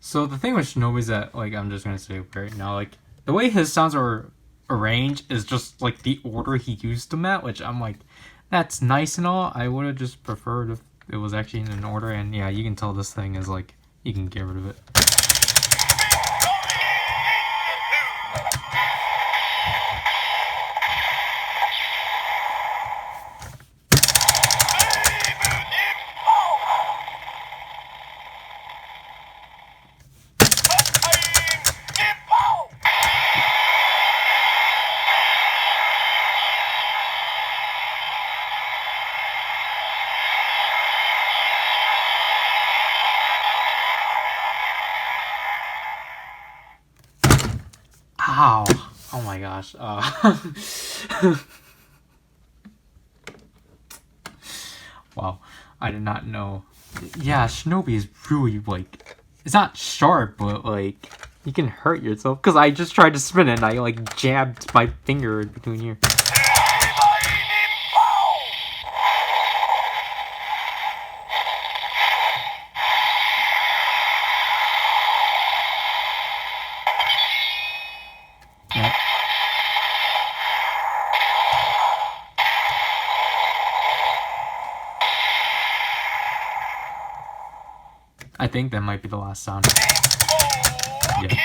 Speaker 1: So the thing with Shinobi is that, like, I'm just gonna say right now, like, the way his sounds are arranged is just, like, the order he used them at, which I'm like, that's nice and all. I would have just preferred if it was actually in an order, and yeah, you can tell this thing is, like, you can get rid of it. Ow! Oh my gosh. Wow. I did not know. Yeah, Shinobi is really, like, it's not sharp, but, like, you can hurt yourself. Because I just tried to spin it and I, like, jabbed my finger in between here. I think that might be the last sound. Yeah.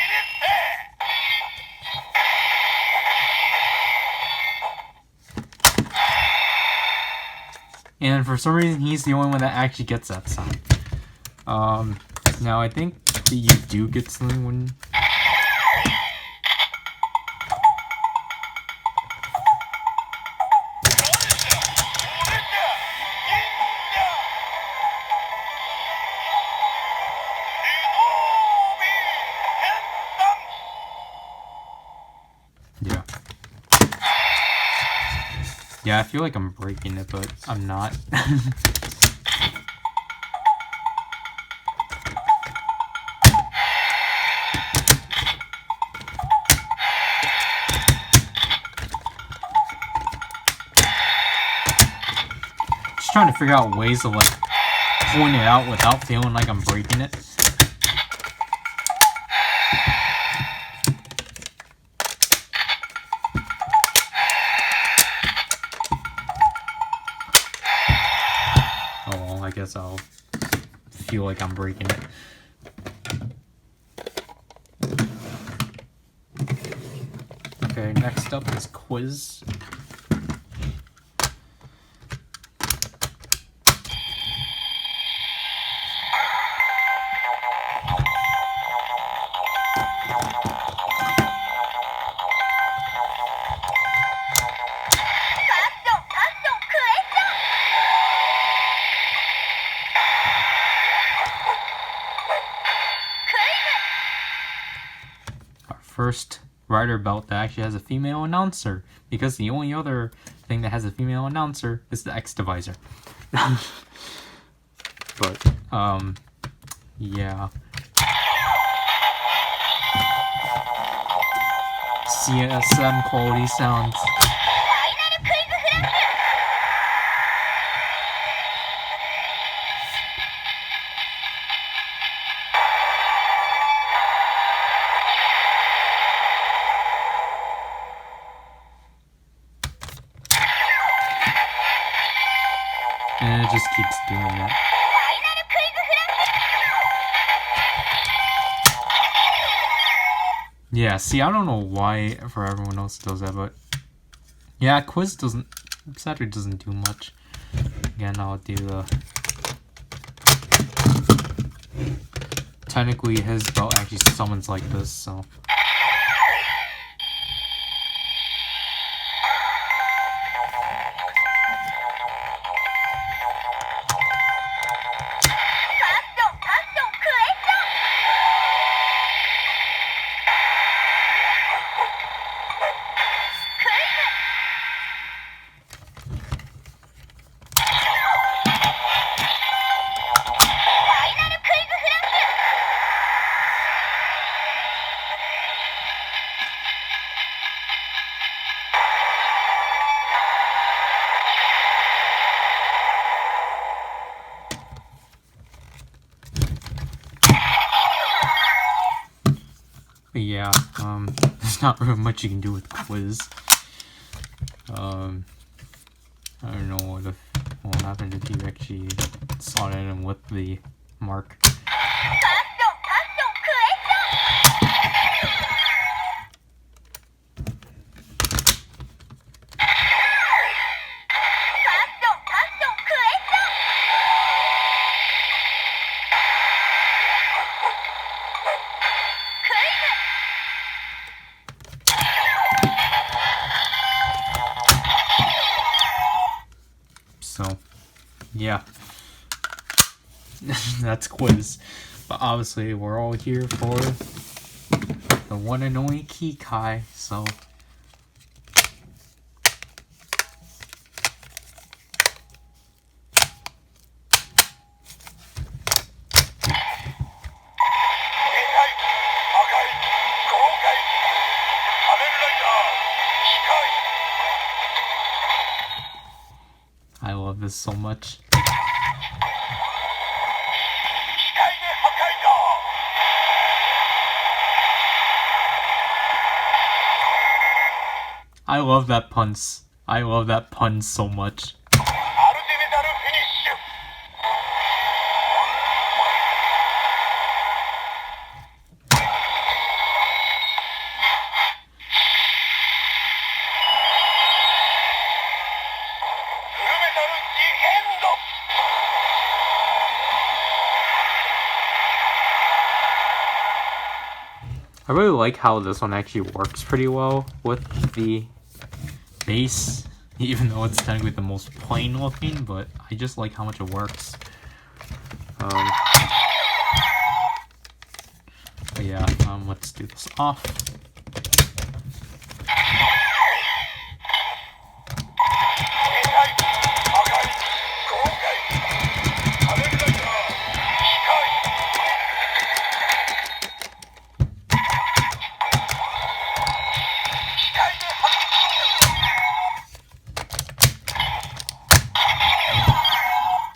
Speaker 1: And for some reason, he's the only one that actually gets that sound. Now I think that you do get something when... Yeah, I feel like I'm breaking it, but I'm not. Just trying to figure out ways of, like, pulling it out without feeling like I'm breaking it. Oh well, I guess I'll feel like I'm breaking it. Okay, next up is quiz. First rider belt that actually has a female announcer, because the only other thing that has a female announcer is the X Divisor. But yeah. CSM quality sounds. And it just keeps doing that. Yeah, see, I don't know why for everyone else does that, but yeah, quiz doesn't, Saturday doesn't do much. Again, I'll do the, technically his belt actually summons like this, so. But yeah, there's not really much you can do with quiz. I don't know what will happen if you actually slot it in with the mark. So, yeah, that's quiz. But obviously, we're all here for the one and only Kikai, so. I love this so much. I love that pun. I love that pun so much. I really like how this one actually works pretty well with the base, even though it's technically the most plain looking, but I just like how much it works. But yeah, let's do this off.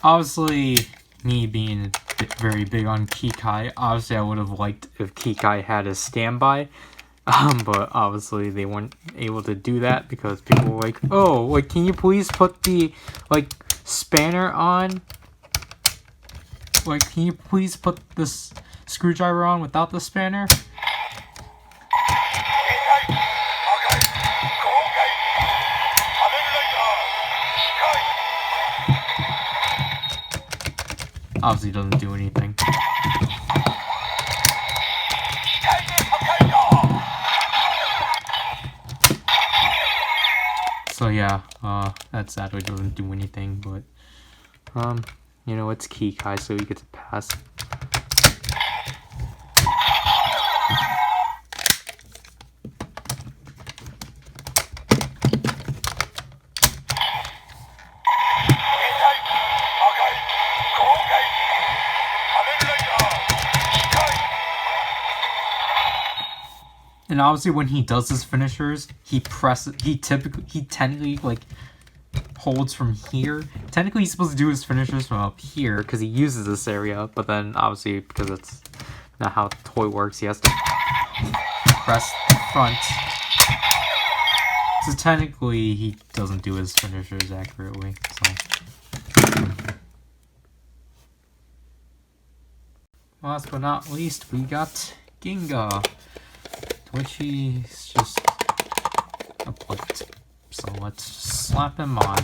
Speaker 1: Obviously, me being very big on Kikai. Obviously, I would have liked if Kikai had a standby, but obviously they weren't able to do that because people were like, "Oh, like, can you please put the like spanner on? Like, can you please put this screwdriver on without the spanner?" Obviously, doesn't do anything. So yeah, that sadly doesn't do anything, but you know, it's Kikai, so he gets a pass. And obviously, when he does his finishers, he technically like holds from here. Technically, he's supposed to do his finishers from up here because he uses this area. But then, obviously, because it's not how the toy works, he has to press the front. So technically, he doesn't do his finishers accurately. So, last but not least, we got Ginga, which he's just a plate. So let's slap him on.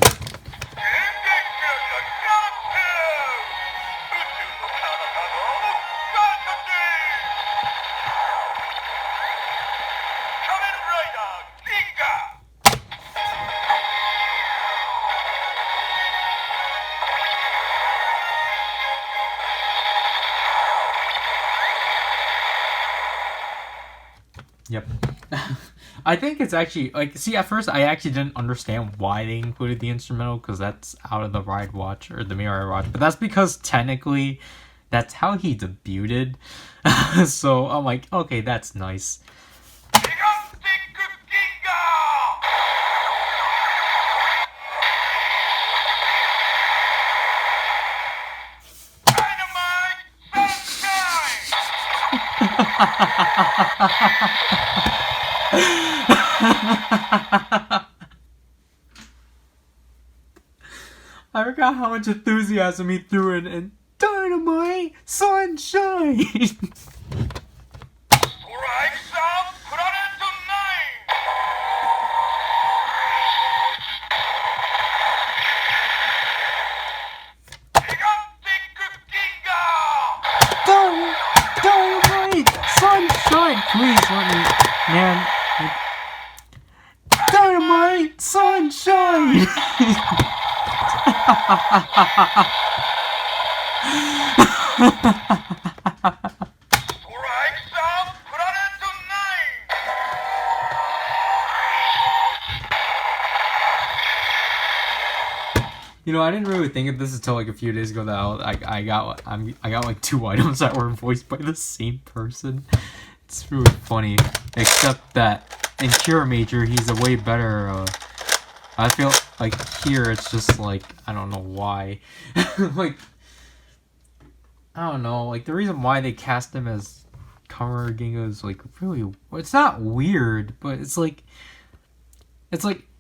Speaker 1: Yep. I think it's actually, like, see, at first I actually didn't understand why they included the instrumental, because that's out of the Ride Watch, or the Mirror Watch, but that's because technically that's how he debuted. So I'm like, okay, that's nice. I forgot how much enthusiasm he threw in Dynamite Sunshine. Dynamite Sunshine, please let me, man. Dynamite Sunshine. You know, I didn't really think of this until like a few days ago that I got like 2 items that were voiced by the same person. It's really funny, except that in Cure Major he's a way better. I feel like here it's just like, I don't know why. Like, I don't know, like the reason why they cast him as Kameru Ginga is like really, it's not weird, but it's like,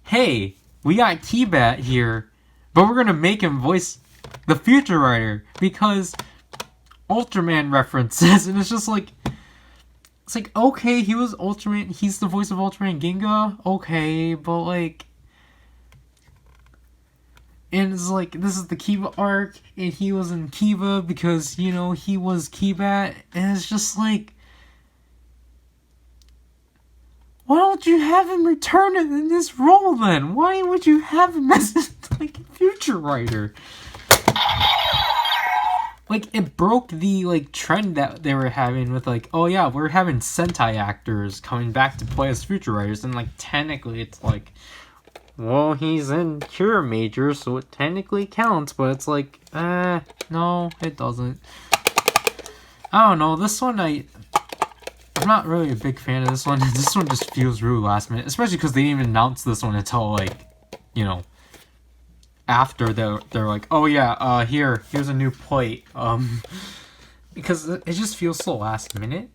Speaker 1: hey, we got Keybat here, but we're gonna make him voice the Future Rider because Ultraman references, and it's just like, it's like, okay, he was Ultraman, he's the voice of Ultraman Ginga, okay, but like, and it's like, this is the Kiba arc, and he was in Kiba because, you know, he was Keybat, and it's just like, why don't you have him return in this role then? Why would you have him as like a Future Rider? Like, it broke the like trend that they were having with like, oh yeah, we're having Sentai actors coming back to play as Future Riders, and like technically it's like, well, he's in Cure Major, so it technically counts, but it's like, no, it doesn't. I don't know, this one I'm not really a big fan of this one. This one just feels really last minute, especially because they didn't even announce this one until like, you know, after they're like, oh yeah, here's a new plate. because it just feels so last minute.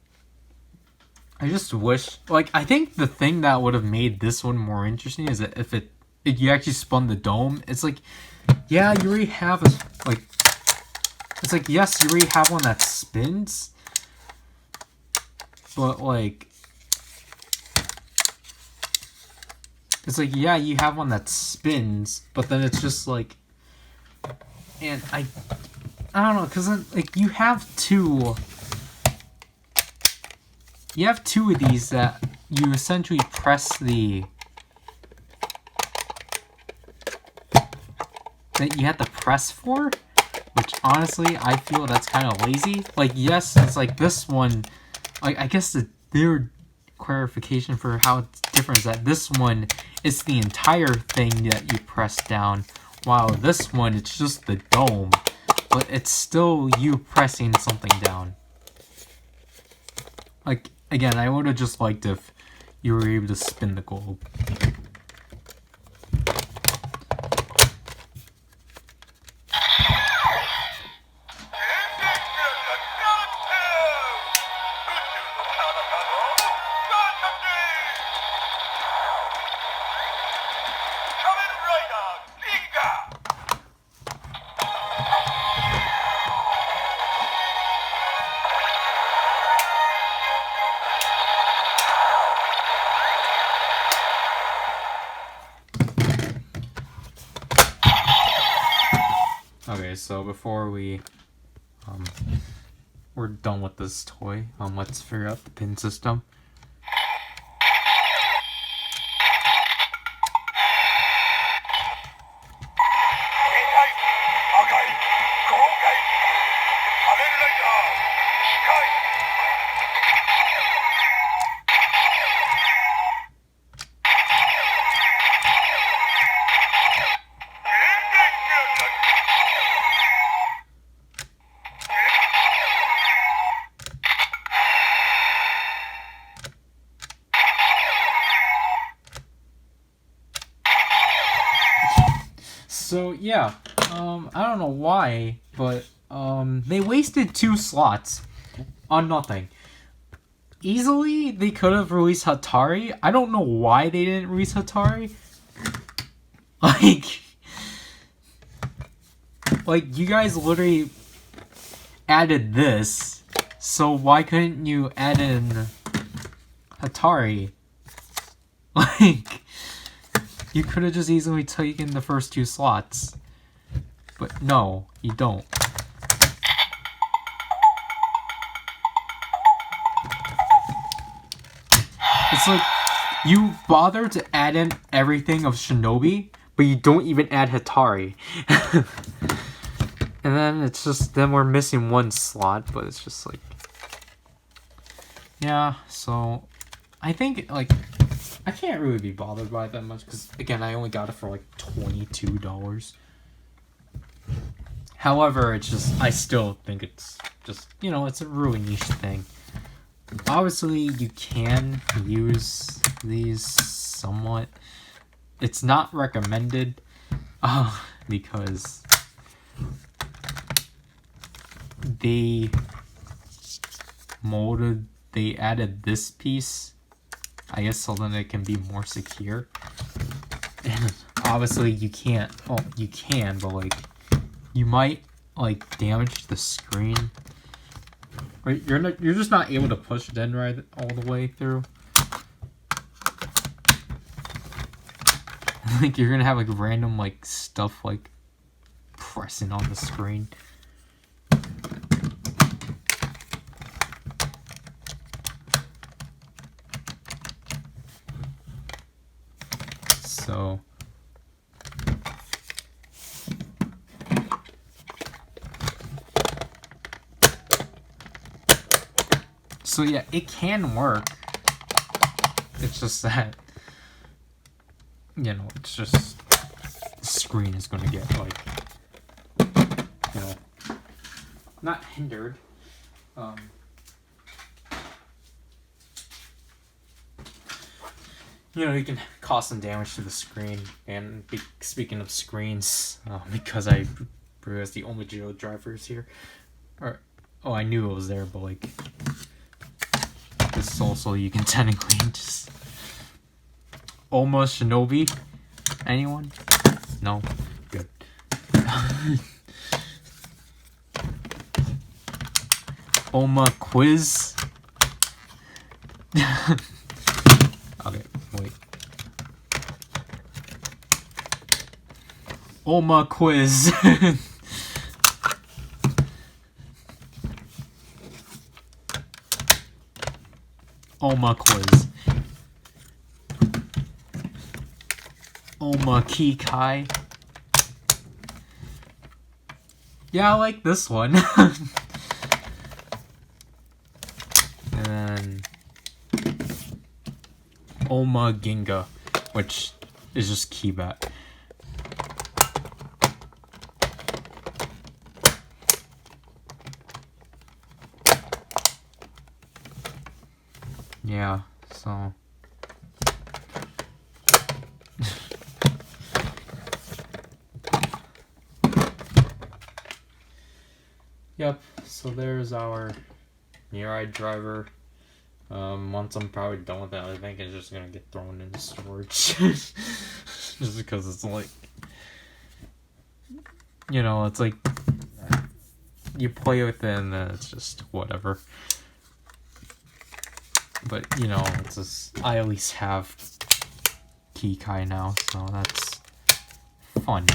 Speaker 1: I just wish, like, I think the thing that would have made this one more interesting is that if you actually spun the dome, it's like, yeah, you already have a, like, it's like, yes, you already have one that spins, but, like, it's like, yeah, you have one that spins, but then it's just, like, and I don't know, because then, like, you have two of these that you essentially press that you have to press for, which honestly I feel that's kind of lazy. Like, yes, it's like this one, like, I guess their clarification for how it's different is that this one is the entire thing that you press down, while this one it's just the dome, but it's still you pressing something down. Like, again, I would have just liked if you were able to spin the globe. Okay, so before we're done with this toy, let's figure out the pin system. So yeah, I don't know why, but they wasted 2 slots on nothing. Easily, they could have released Hatari. I don't know why they didn't release Hatari. Like you guys literally added this, so why couldn't you add in Hatari? Like, you could have just easily taken the first 2 slots. But no, you don't. It's like, you bother to add in everything of Shinobi, but you don't even add Hatari. And then it's just, then we're missing 1 slot, but it's just like, yeah, so I think, like, I can't really be bothered by it that much, because, again, I only got it for, like, $22. However, it's just, I still think it's just, you know, it's a really niche thing. Obviously, you can use these somewhat. It's not recommended, because they added this piece, I guess, so then it can be more secure. And obviously you can't, well, you can, but like, you might like damage the screen. Right, you're just not able to push it in right all the way through. Like, you're gonna have like random like stuff like pressing on the screen. So yeah, it can work. It's just that, you know, it's just the screen is gonna get like, you know, not hindered. You know, you can cause some damage to the screen. And speaking of screens, because I realized the OnlyGeo drivers here, or Oh, I knew it was there, but like this is also you can technically just Oma Shinobi. Anyone? No? Good. Oma Quiz. Okay, wait. Oma Quiz. Oma Quiz. Oma Kikai. Yeah, I like this one. And then Oma Ginga, which is just Keybat. Yeah, so yep, so there's our near-eye driver. Once I'm probably done with that, I think it's just gonna get thrown into storage. Just because it's like, you know, it's like you play with it and then it's just whatever. But, you know, it's just, I at least have Kikai now, so that's fun.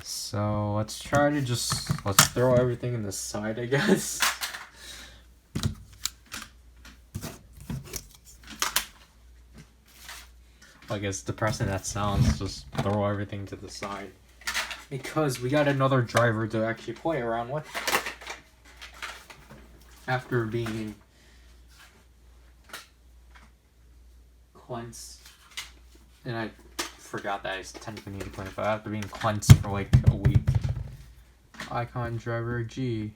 Speaker 1: So let's try to let's throw everything in the side, I guess. Like, as depressing that sounds, just throw everything to the side. Because we got another driver to actually play around with. After being cleansed. And I forgot that I technically need to play it, but after being cleansed for like a week. Icon driver G.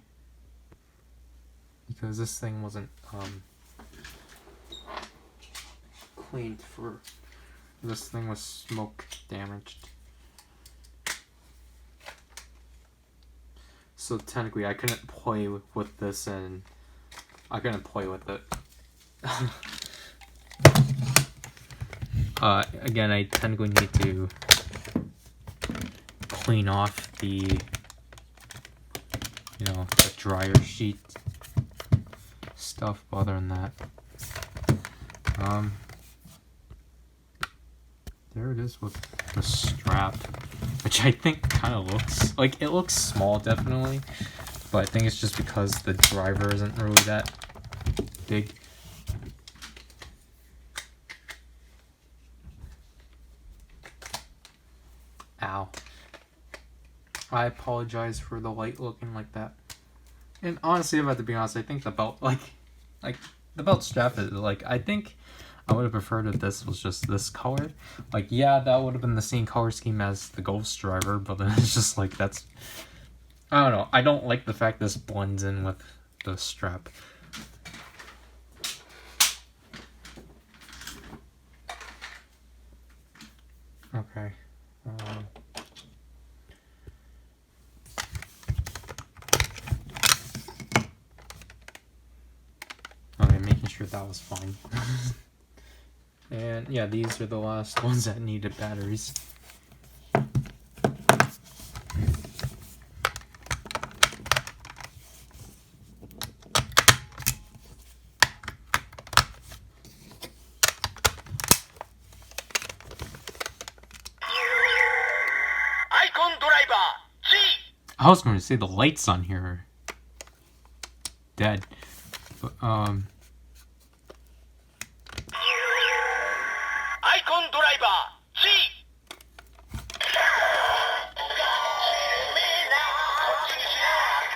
Speaker 1: Because this thing wasn't cleaned for... This thing was smoke damaged. So technically I couldn't play with this and I couldn't play with it. Again, I technically need to clean off the, you know, the dryer sheet stuff, but other than that, there it is with the strap, which I think kind of looks like, it looks small definitely, but I think it's just because the driver isn't really that big. Ow. I apologize for the light looking like that. And honestly, if I have to be honest, I think the belt, like the belt strap is like, I think I would have preferred if this was just this color. Like, yeah, that would have been the same color scheme as the Ghost driver, but then it's just like, that's, I don't know. I don't like the fact this blends in with the strap. Okay. Okay, making sure that was fine. And yeah, these are the last ones that needed batteries. I was going to say the lights on here are dead, but Icon driver G.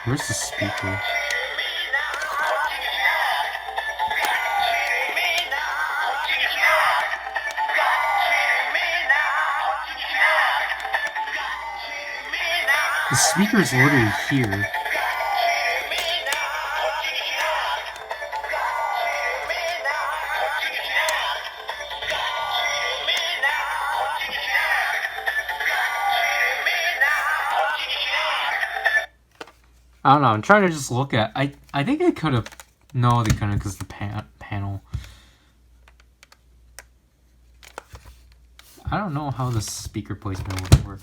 Speaker 1: Where's the speaker? The speaker's literally here. I don't know. I'm trying to just look at. I think they could have. No, they couldn't because the panel. I don't know how the speaker placement would work.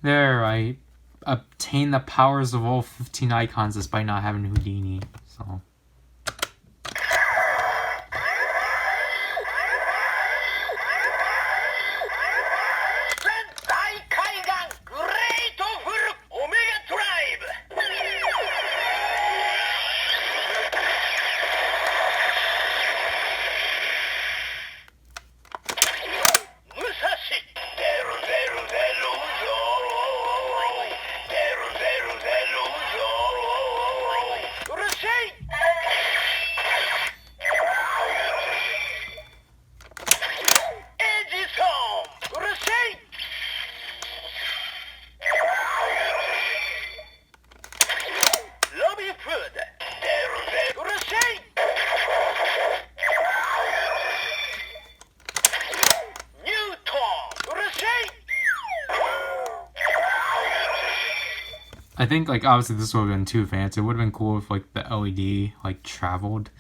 Speaker 1: There, I obtained the powers of all 15 icons despite not having Houdini, so... I think, like, obviously this would have been too advanced. It would have been cool if, like, the LED, like, traveled.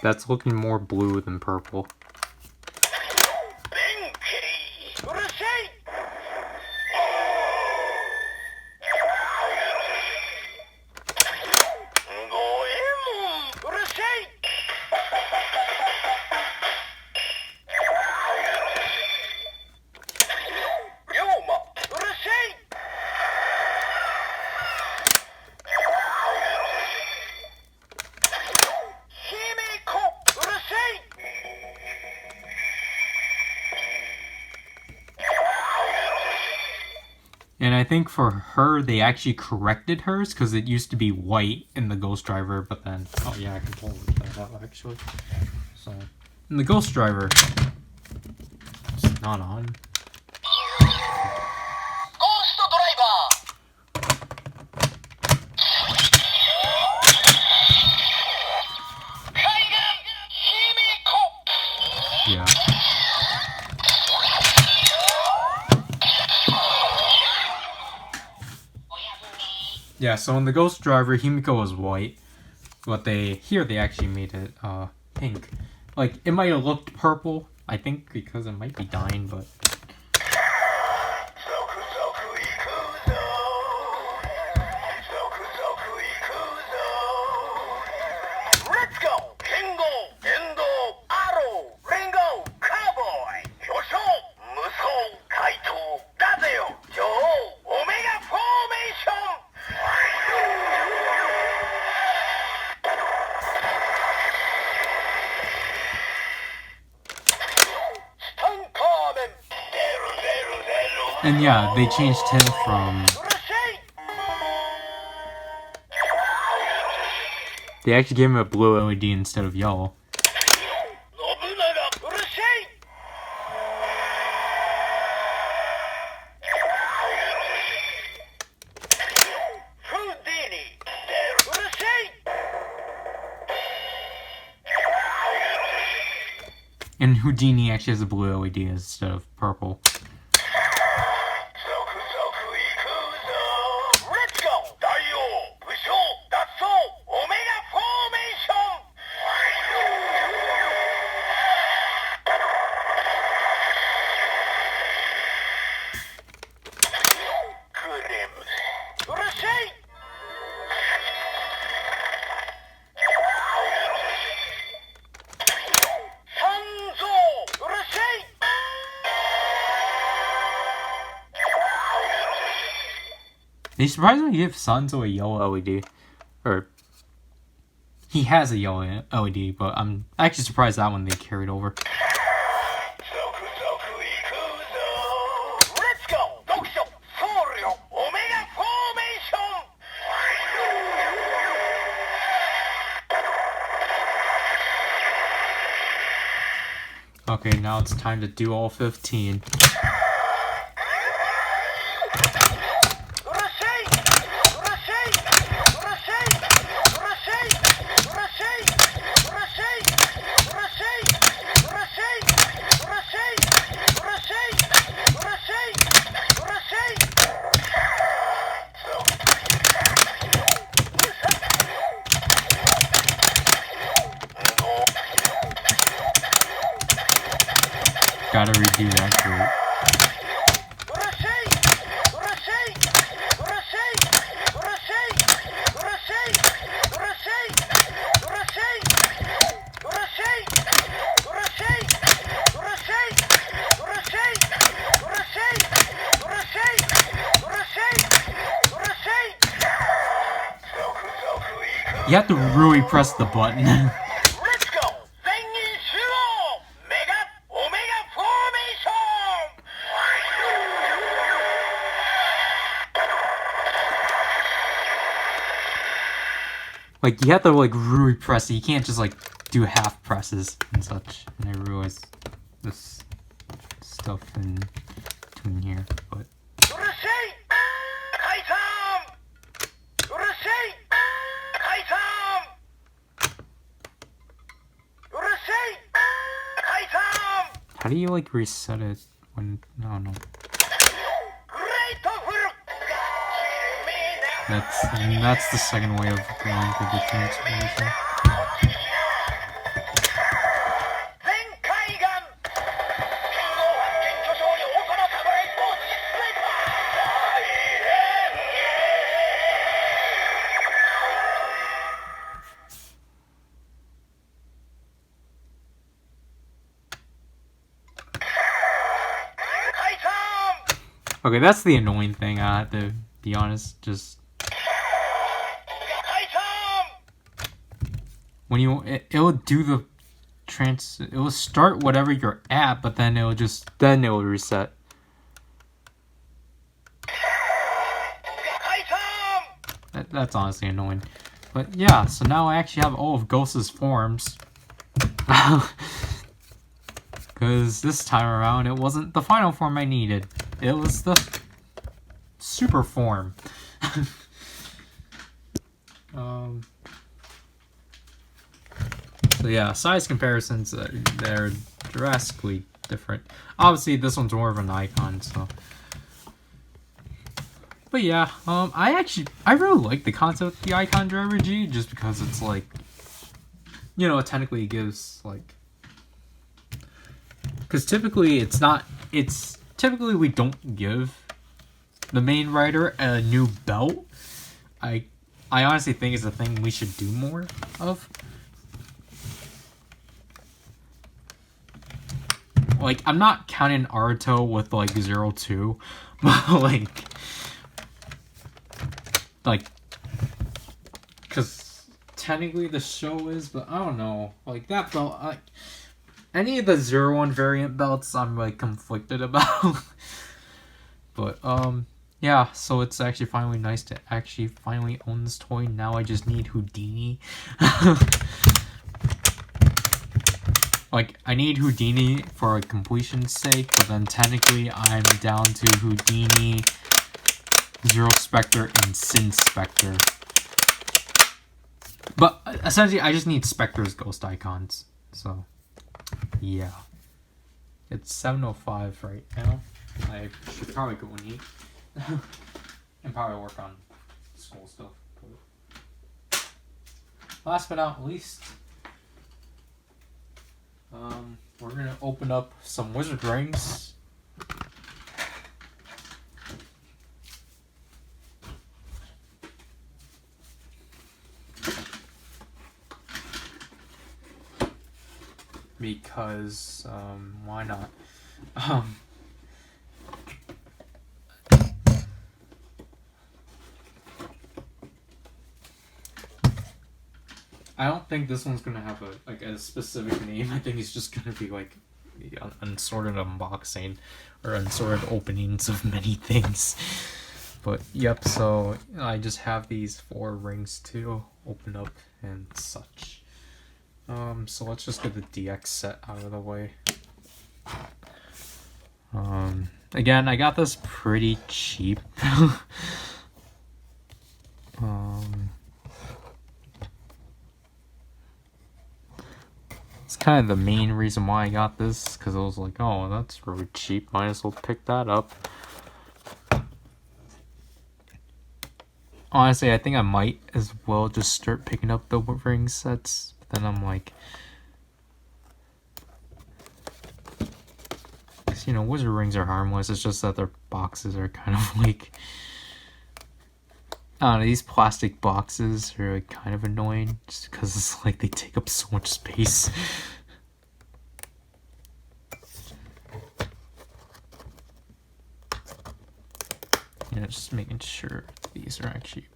Speaker 1: That's looking more blue than purple. And I think for her, they actually corrected hers because it used to be white in the Ghost Driver, but then... Oh yeah, I can totally look that up actually. So, in the Ghost Driver, it's not on. Yeah. Yeah, so in the Ghost Driver, Himiko was white, but here they actually made it pink. Like, it might have looked purple, I think, because it might be dying, but... And yeah, they changed him from... They actually gave him a blue LED instead of yellow. And Houdini actually has a blue LED instead of purple. They surprisingly give Sanzo a yellow LED. Or, he has a yellow LED, but I'm actually surprised that one they carried over. Okay, now it's time to do all 15. Gotta redo that group. You have to really press the button. Like, you have to, like, really press it. You can't just, like, do half presses and such. And I realize this stuff in between here, but... How do you, like, reset it when... I don't know. That's the second way of going through the transformation. Okay, that's the annoying thing, I have to be honest, just... When you, it will do the it will start whatever you're at, but then it will reset. That's honestly annoying. But yeah, so now I actually have all of Ghost's forms. Because this time around, it wasn't the final form I needed. It was the super form. So yeah, size comparisons, they're drastically different. Obviously, this one's more of an icon, so... But yeah, I really like the concept of the icon driver G, just because it's like... You know, it technically gives, like... Because typically, typically we don't give the main writer a new belt. I honestly think it's a thing we should do more of. Like, I'm not counting Naruto with, like, 0-2, but, like, because technically the show is, but I don't know, like, that belt, like, any of the 0-1 variant belts, I'm, like, conflicted about, but, yeah, so it's actually finally nice to actually finally own this toy. Now I just need Houdini. Like, I need Houdini for completion's sake, but then technically I'm down to Houdini, Zero Spectre, and Sin Spectre. But essentially, I just need Spectre's ghost icons. So, yeah. It's 7:05 right now. I should probably go and eat. And probably work on school stuff. Last but not least, we're gonna open up some wizard rings. Because why not? I don't think this one's gonna have a specific name. I think it's just gonna be like the unsorted unboxing or unsorted openings of many things. But yep, so I just have these 4 rings to open up and such. So let's just get the DX set out of the way. Again, I got this pretty cheap. It's kind of the main reason why I got this, because I was like, oh, that's really cheap, might as well pick that up. Honestly, I think I might as well just start picking up the ring sets. But then I'm like, you know, wizard rings are harmless. It's just that their boxes are kind of like, I don't know, these plastic boxes are like kind of annoying just because it's like they take up so much space. Yeah, just making sure these are actually.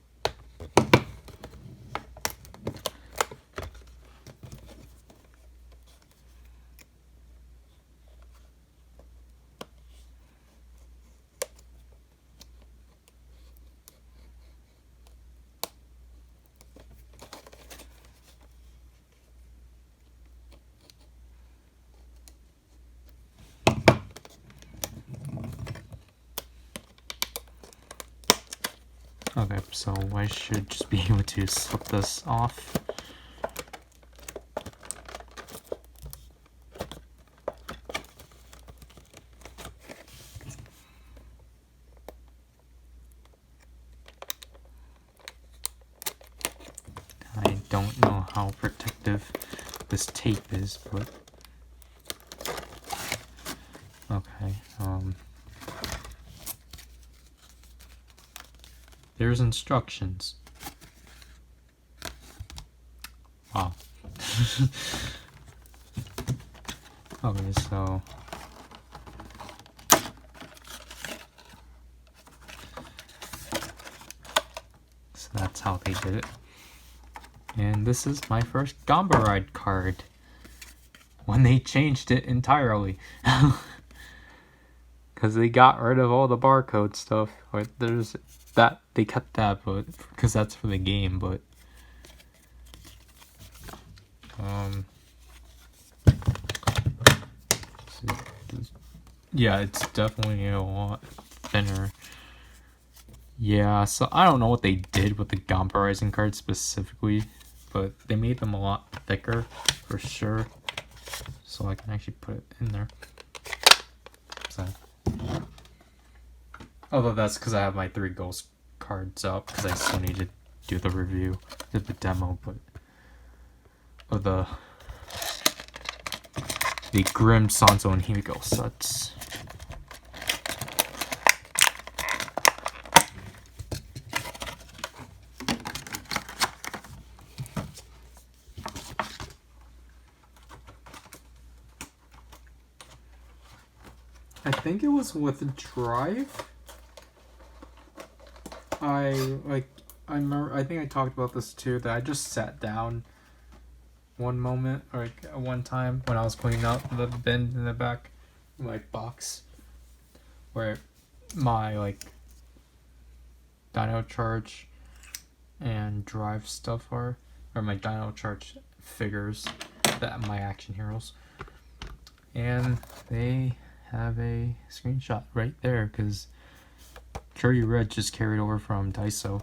Speaker 1: Okay, so I should just be able to slip this off. I don't know how protective this tape is, but okay, there's instructions. Wow. Okay, so that's how they did it. And this is my first PowerRider card when they changed it entirely. Because they got rid of all the barcode stuff. Or there's that, they kept that, but because that's for the game, but yeah, it's definitely a lot thinner. Yeah, so I don't know what they did with the PowerRider cards specifically, but they made them a lot thicker for sure. So I can actually put it in there. So, although that's because I have my 3 ghost cards up, because I still need to do the review, did the demo, but of the Grim, Sanzo, and Himiko sets. I think it was with Drive. I remember, I think I talked about this too, that I just sat down one moment, or like one time when I was cleaning up the bin in the back, like box, where my like Dino Charge and Drive stuff are, or my Dino Charge figures, that my action heroes, and they have a screenshot right there because Curry Red just carried over from Daiso.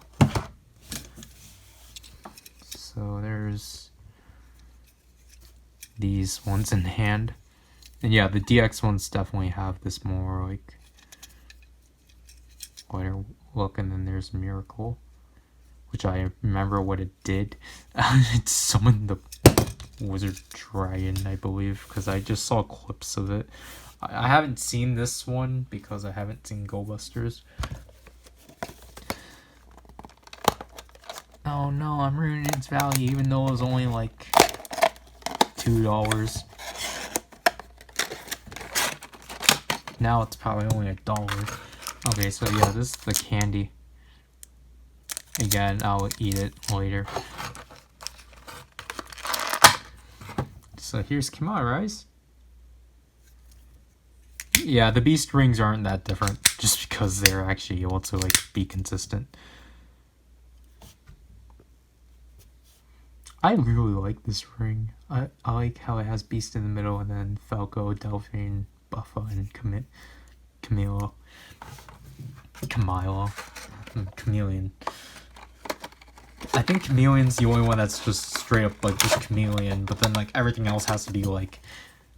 Speaker 1: So there's these ones in hand, and yeah, the DX ones definitely have this more like wider look, and then there's Miracle, which I remember what it did. It summoned the Wizard Dragon, I believe, because I just saw clips of it. I haven't seen this one because I haven't seen Go Busters. Oh no, I'm ruining its value even though it was only like $2. Now it's probably only $1. Okay, so yeah, this is the candy. Again, I'll eat it later. So here's KMRize. Yeah, the beast rings aren't that different, just because they're actually able to like be consistent. I really like this ring. I like how it has beast in the middle and then Falco, Delphine, Buffa, and Commit. Camilo. Chameleon. I think Chameleon's the only one that's just straight up like just Chameleon, but then like everything else has to be like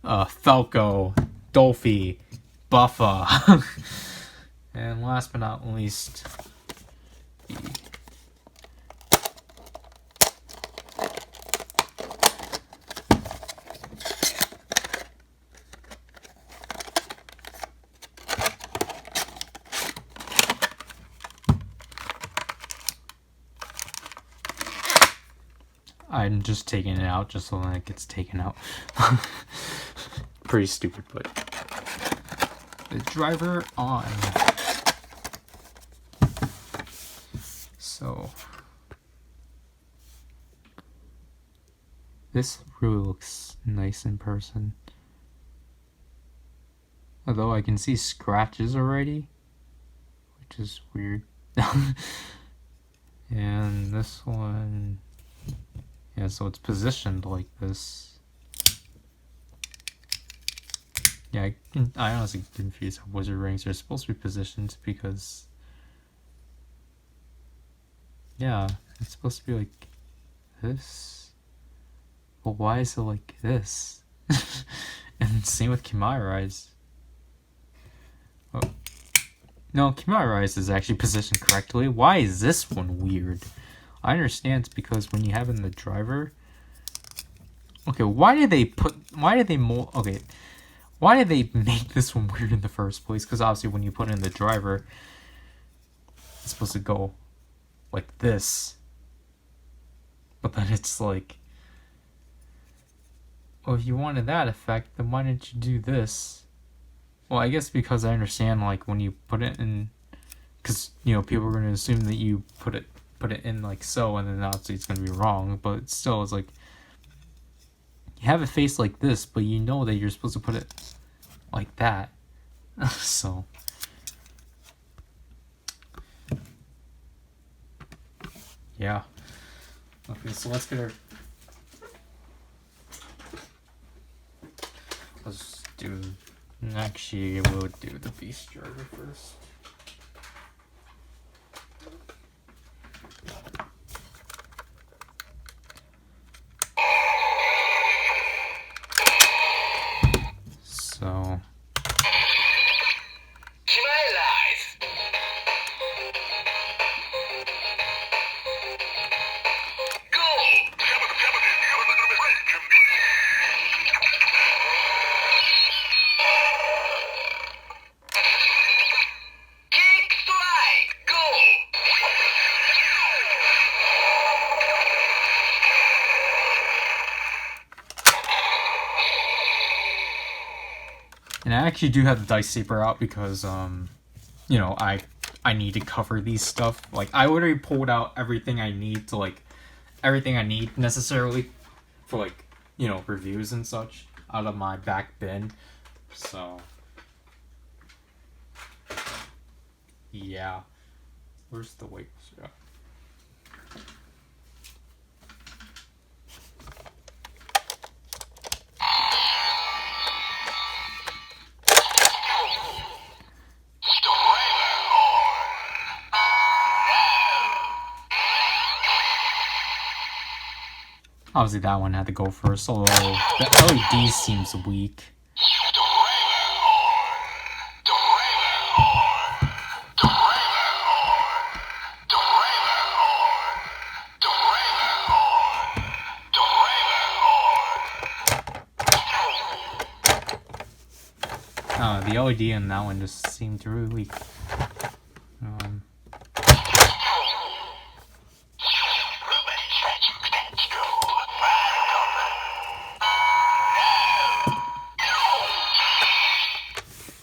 Speaker 1: Falco, Dolphy, Buffa, and last but not least, I'm just taking it out just so that it gets taken out. Pretty stupid, but the driver on. So this really looks nice in person. Although I can see scratches already, which is weird. And this one, yeah, so it's positioned like this. Yeah, I honestly confused how wizard rings are supposed to be positioned because, yeah, it's supposed to be like this. But why is it like this? And same with KMIRISE. Oh. No, KMIRISE is actually positioned correctly. Why is this one weird? I understand it's because when you have in the driver. Okay, why did they make this one weird in the first place? Because obviously when you put in the driver, it's supposed to go like this. But then it's like, well, if you wanted that effect, then why didn't you do this? Well, I guess because I understand, like, when you put it in, because, you know, people are going to assume that you put it in like so, and then obviously it's going to be wrong, but still, it's like, you have it faced like this, but you know that you're supposed to put it like that. So yeah. Okay, so let's do, actually we'll do the beast driver first. So and I actually do have the dice saber out because you know, I need to cover these stuff. Like, I already pulled out everything I need to, like, everything I need necessarily for, like, you know, reviews and such out of my back bin. So yeah. Where's the weight? Yeah. Obviously that one had to go first, although the LED seems weak. The LED in that one just seemed really weak.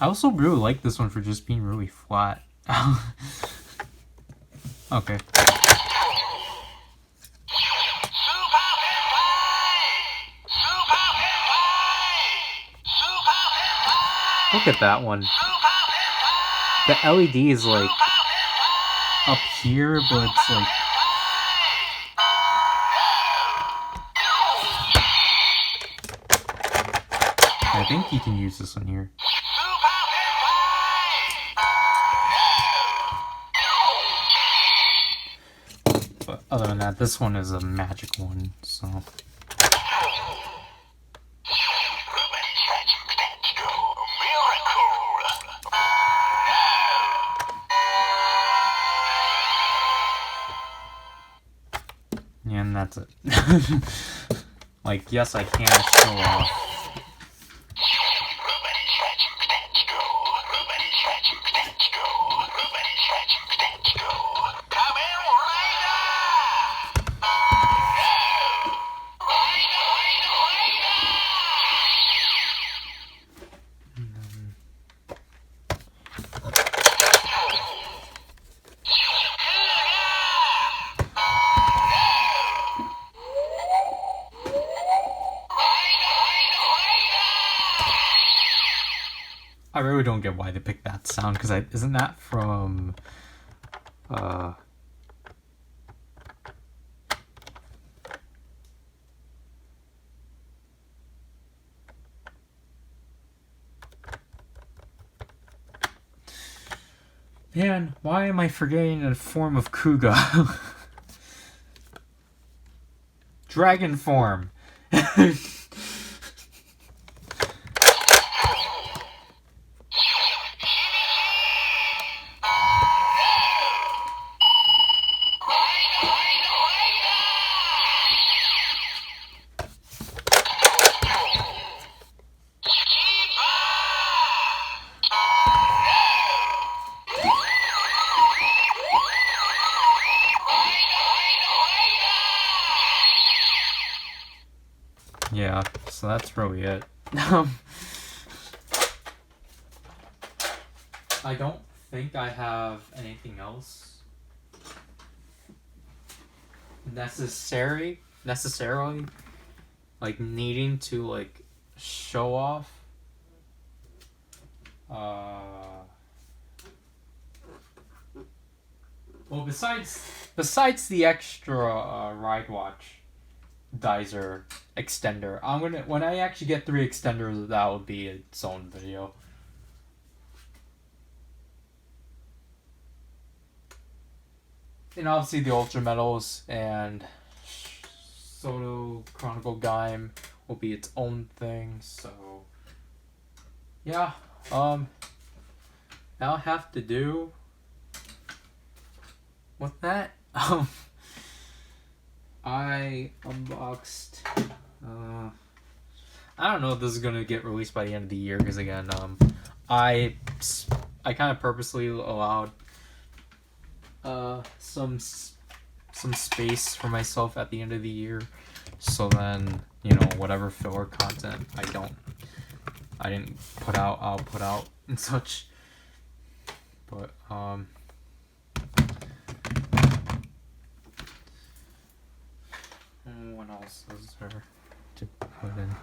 Speaker 1: I also really like this one for just being really flat. Okay. Look at that one. The LED is like up here, but it's like I think you can use this one here. other than that, this one is a magic one, so. Yeah, and that's it. Like, yes, I can show off. I really don't get why they picked that sound, because isn't that from man, why am I forgetting a form of Kuga? Dragon form. Yeah, so that's really it. I don't think I have anything else necessarily like needing to like show off. Well, besides the extra ride watch dizer extender, when I actually get 3 extenders, that will be its own video. And obviously the Ultra Metals and Soto Chronicle Gaim will be its own thing, so yeah, I'll have to do with that. I unboxed, I don't know if this is gonna get released by the end of the year, because again, I kind of purposely allowed some space for myself at the end of the year, so then, you know, whatever filler content I didn't put out, I'll put out and such. But what else is there to put in?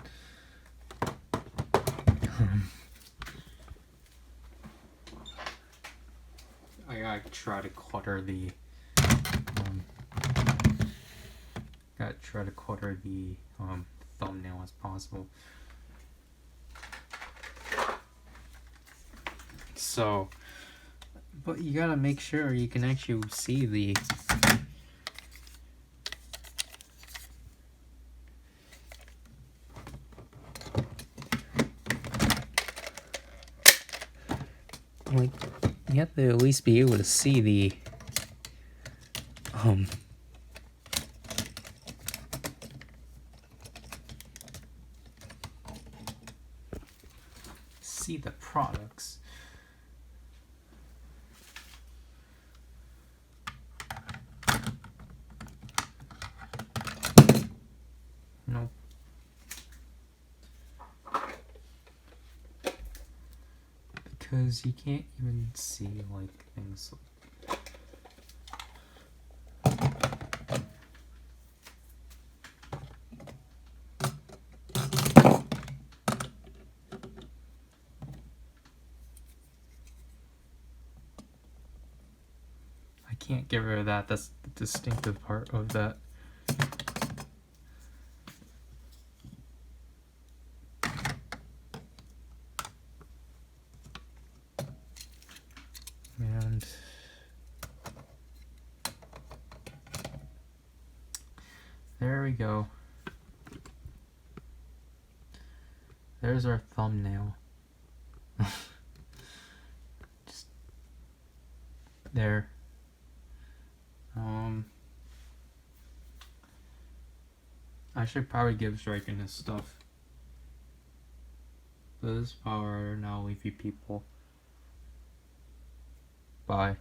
Speaker 1: I gotta try to clutter the thumbnail as possible. So, but you gotta make sure you can actually see the like, you have to at least be able to see the see the products. Nope. Because you can't even see like things. I can't get rid of that. That's the distinctive part of that. And we go. There's our thumbnail. Just there. I should probably give Striking his stuff. But this is PowerRider. Now leave you people. Bye.